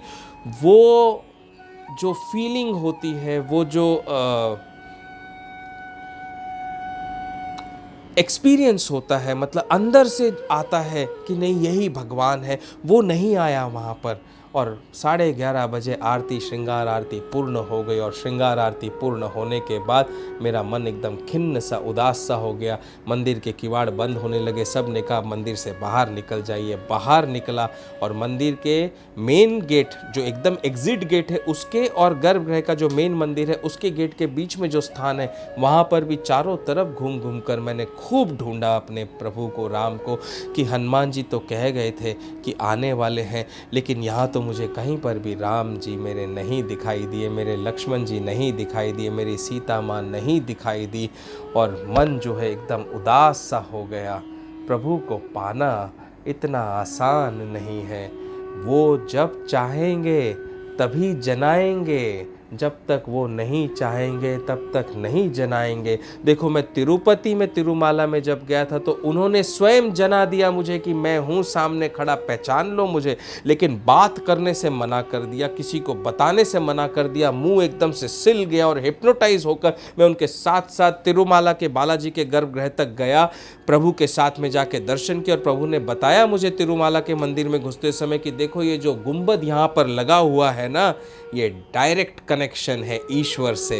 वो जो फीलिंग होती है, वो जो एक्सपीरियंस होता है, मतलब अंदर से आता है कि नहीं यही भगवान है, वो नहीं आया वहाँ पर। और 11:30 बजे आरती, श्रृंगार आरती पूर्ण हो गई, और श्रृंगार आरती पूर्ण होने के बाद मेरा मन एकदम खिन्न सा, उदास सा हो गया। मंदिर के किवाड़ बंद होने लगे, सब ने कहा मंदिर से बाहर निकल जाइए। बाहर निकला, और मंदिर के मेन गेट जो एकदम एग्जिट गेट है उसके और गर्भगृह का जो मेन मंदिर है उसके गेट के बीच में जो स्थान है, वहाँ पर भी चारों तरफ घूम घूम कर मैंने खूब ढूंढा अपने प्रभु को, राम को, कि हनुमान जी तो कह गए थे कि आने वाले हैं, लेकिन यहाँ तो मुझे कहीं पर भी राम जी मेरे नहीं दिखाई दिए, मेरे लक्ष्मण जी नहीं दिखाई दिए, मेरी सीता माँ नहीं दिखाई दी। और मन जो है एकदम उदास सा हो गया। प्रभु को पाना इतना आसान नहीं है, वो जब चाहेंगे तभी जनाएंगे, जब तक वो नहीं चाहेंगे तब तक नहीं जनाएंगे। देखो मैं तिरुपति में तिरुमाला में जब गया था तो उन्होंने स्वयं जना दिया मुझे कि मैं हूँ सामने खड़ा, पहचान लो मुझे, लेकिन बात करने से मना कर दिया, किसी को बताने से मना कर दिया। मुंह एकदम से सिल गया और हिप्नोटाइज होकर मैं उनके साथ साथ तिरुमाला के बालाजी के गर्भगृह तक गया, प्रभु के साथ में जाके दर्शन किया। और प्रभु ने बताया मुझे तिरुमाला के मंदिर में घुसते समय कि देखो ये जो गुंबद यहाँ पर लगा हुआ है ना, ये डायरेक्ट कनेक्शन है ईश्वर से।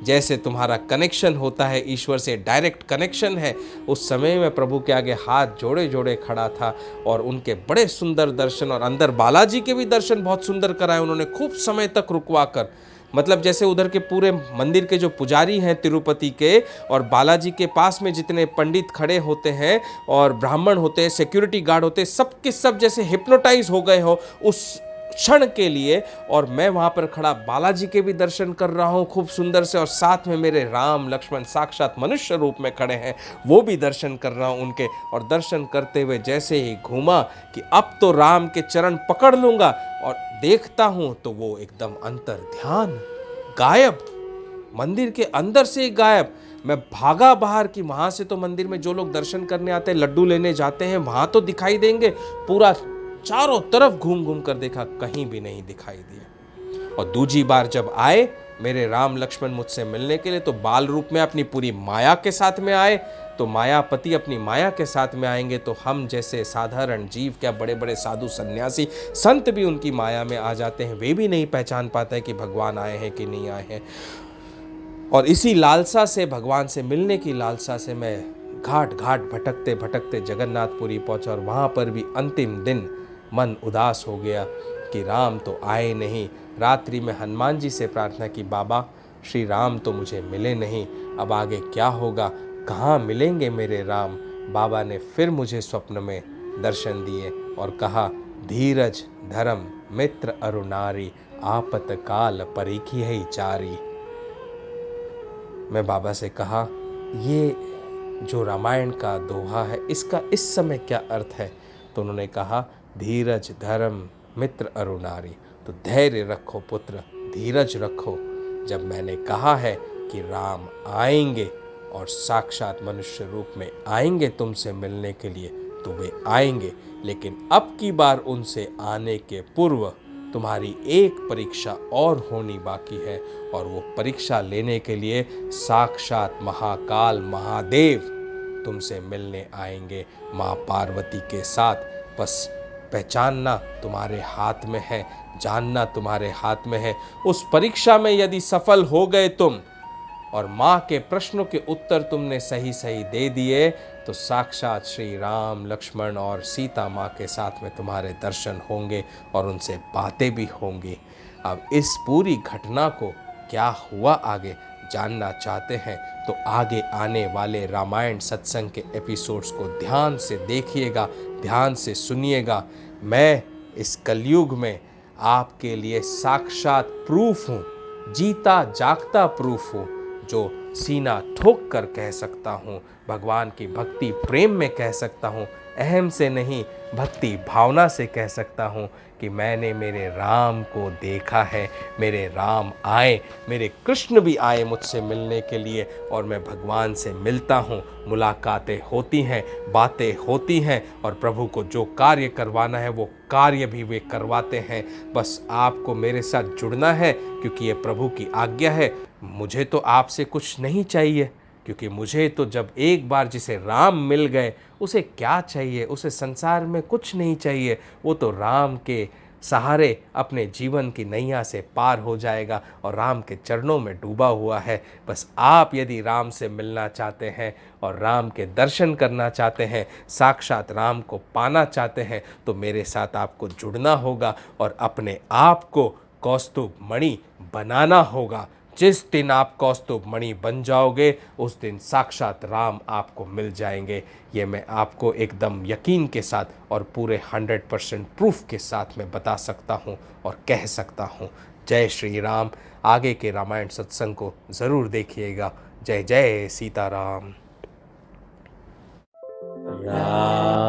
जैसे तुम्हारा कनेक्शन होता है ईश्वर से, डायरेक्ट कनेक्शन है, उस समय मैं प्रभु के आगे हाथ जोड़े जोड़े खड़ा था और उनके बड़े सुंदर दर्शन, और अंदर बालाजी के भी दर्शन बहुत सुंदर कराए उन्होंने, खूब समय तक रुकवा कर। मतलब जैसे उधर के पूरे मंदिर के जो पुजारी हैं तिरुपति के, और बालाजी के पास में जितने पंडित खड़े होते हैं और ब्राह्मण होते हैं, सिक्योरिटी गार्ड होते हैं, सब के सब जैसे हिप्नोटाइज हो गए हो उस क्षण के लिए। और मैं वहाँ पर खड़ा बालाजी के भी दर्शन कर रहा हूँ खूब सुंदर से, और साथ में मेरे राम लक्ष्मण साक्षात मनुष्य रूप में खड़े हैं, वो भी दर्शन कर रहा हूँ उनके। और दर्शन करते हुए जैसे ही घूमा कि अब तो राम के चरण पकड़ लूँगा, और देखता हूँ तो वो एकदम अंतर ध्यान गायब, मंदिर के अंदर से ही गायब। मैं भागा बाहर कि वहाँ से तो मंदिर में जो लोग दर्शन करने आते हैं, लड्डू लेने जाते हैं, वहाँ तो दिखाई देंगे। पूरा चारों तरफ घूम घूम कर देखा, कहीं भी नहीं दिखाई दिया। और दूसरी बार जब आए मेरे राम लक्ष्मण मुझसे मिलने के लिए, तो बाल रूप में अपनी पूरी माया के साथ में आए। तो मायापति अपनी माया के साथ में आएंगे तो हम जैसे साधारण जीव, क्या बड़े बड़े साधु सन्यासी संत भी उनकी माया में आ जाते हैं, वे भी नहीं पहचान पाते हैं कि भगवान आए हैं कि नहीं आए हैं। और इसी लालसा से, भगवान से मिलने की लालसा से मैं घाट घाट भटकते भटकते जगन्नाथपुरी पहुंचा, और वहाँ पर भी अंतिम दिन मन उदास हो गया कि राम तो आए नहीं। रात्रि में हनुमान जी से प्रार्थना की, बाबा श्री राम तो मुझे मिले नहीं, अब आगे क्या होगा, कहाँ मिलेंगे मेरे राम। बाबा ने फिर मुझे स्वप्न में दर्शन दिए और कहा, धीरज धर्म मित्र अरुणारी, आपत काल परीखी है चारी। मैं बाबा से कहा, ये जो रामायण का दोहा है इसका इस समय क्या अर्थ है? तो उन्होंने कहा, धीरज धर्म मित्र अरुणारी। तो धैर्य रखो पुत्र, धीरज रखो। जब मैंने कहा है कि राम आएंगे और साक्षात मनुष्य रूप में आएंगे तुमसे मिलने के लिए, तो वे आएंगे, लेकिन अब की बार उनसे आने के पूर्व तुम्हारी एक परीक्षा और होनी बाकी है, और वो परीक्षा लेने के लिए साक्षात महाकाल महादेव तुमसे मिलने आएंगे माँ पार्वती के साथ। बस पहचानना तुम्हारे हाथ में है, जानना तुम्हारे हाथ में है। उस परीक्षा में यदि सफल हो गए तुम, और माँ के प्रश्नों के उत्तर तुमने सही सही दे दिए, तो साक्षात श्री राम लक्ष्मण और सीता माँ के साथ में तुम्हारे दर्शन होंगे और उनसे बातें भी होंगी। अब इस पूरी घटना को क्या हुआ आगे जानना चाहते हैं तो आगे आने वाले रामायण सत्संग के एपिसोड्स को ध्यान से देखिएगा, ध्यान से सुनिएगा। मैं इस कलयुग में आपके लिए साक्षात प्रूफ हूँ, जीता जागता प्रूफ हूँ, जो सीना ठोक कर कह सकता हूँ, भगवान की भक्ति प्रेम में कह सकता हूँ, अहम से नहीं भक्ति भावना से कह सकता हूँ कि मैंने मेरे राम को देखा है। मेरे राम आए, मेरे कृष्ण भी आए मुझसे मिलने के लिए, और मैं भगवान से मिलता हूँ। मुलाकातें होती हैं, बातें होती हैं, और प्रभु को जो कार्य करवाना है वो कार्य भी वे करवाते हैं। बस आपको मेरे साथ जुड़ना है, क्योंकि ये प्रभु की आज्ञा है। मुझे तो आपसे कुछ नहीं चाहिए, क्योंकि मुझे तो जब एक बार जिसे राम मिल गए उसे क्या चाहिए, उसे संसार में कुछ नहीं चाहिए। वो तो राम के सहारे अपने जीवन की नैया से पार हो जाएगा और राम के चरणों में डूबा हुआ है। बस आप यदि राम से मिलना चाहते हैं और राम के दर्शन करना चाहते हैं, साक्षात राम को पाना चाहते हैं, तो मेरे साथ आपको जुड़ना होगा और अपने आप को कौस्तुभ मणि बनाना होगा। जिस दिन आप कौस्तुभ मणि बन जाओगे उस दिन साक्षात राम आपको मिल जाएंगे। ये मैं आपको एकदम यकीन के साथ और पूरे 100% प्रूफ के साथ में बता सकता हूँ और कह सकता हूँ। जय श्री राम। आगे के रामायण सत्संग को ज़रूर देखिएगा। जय जय सीताराम। राम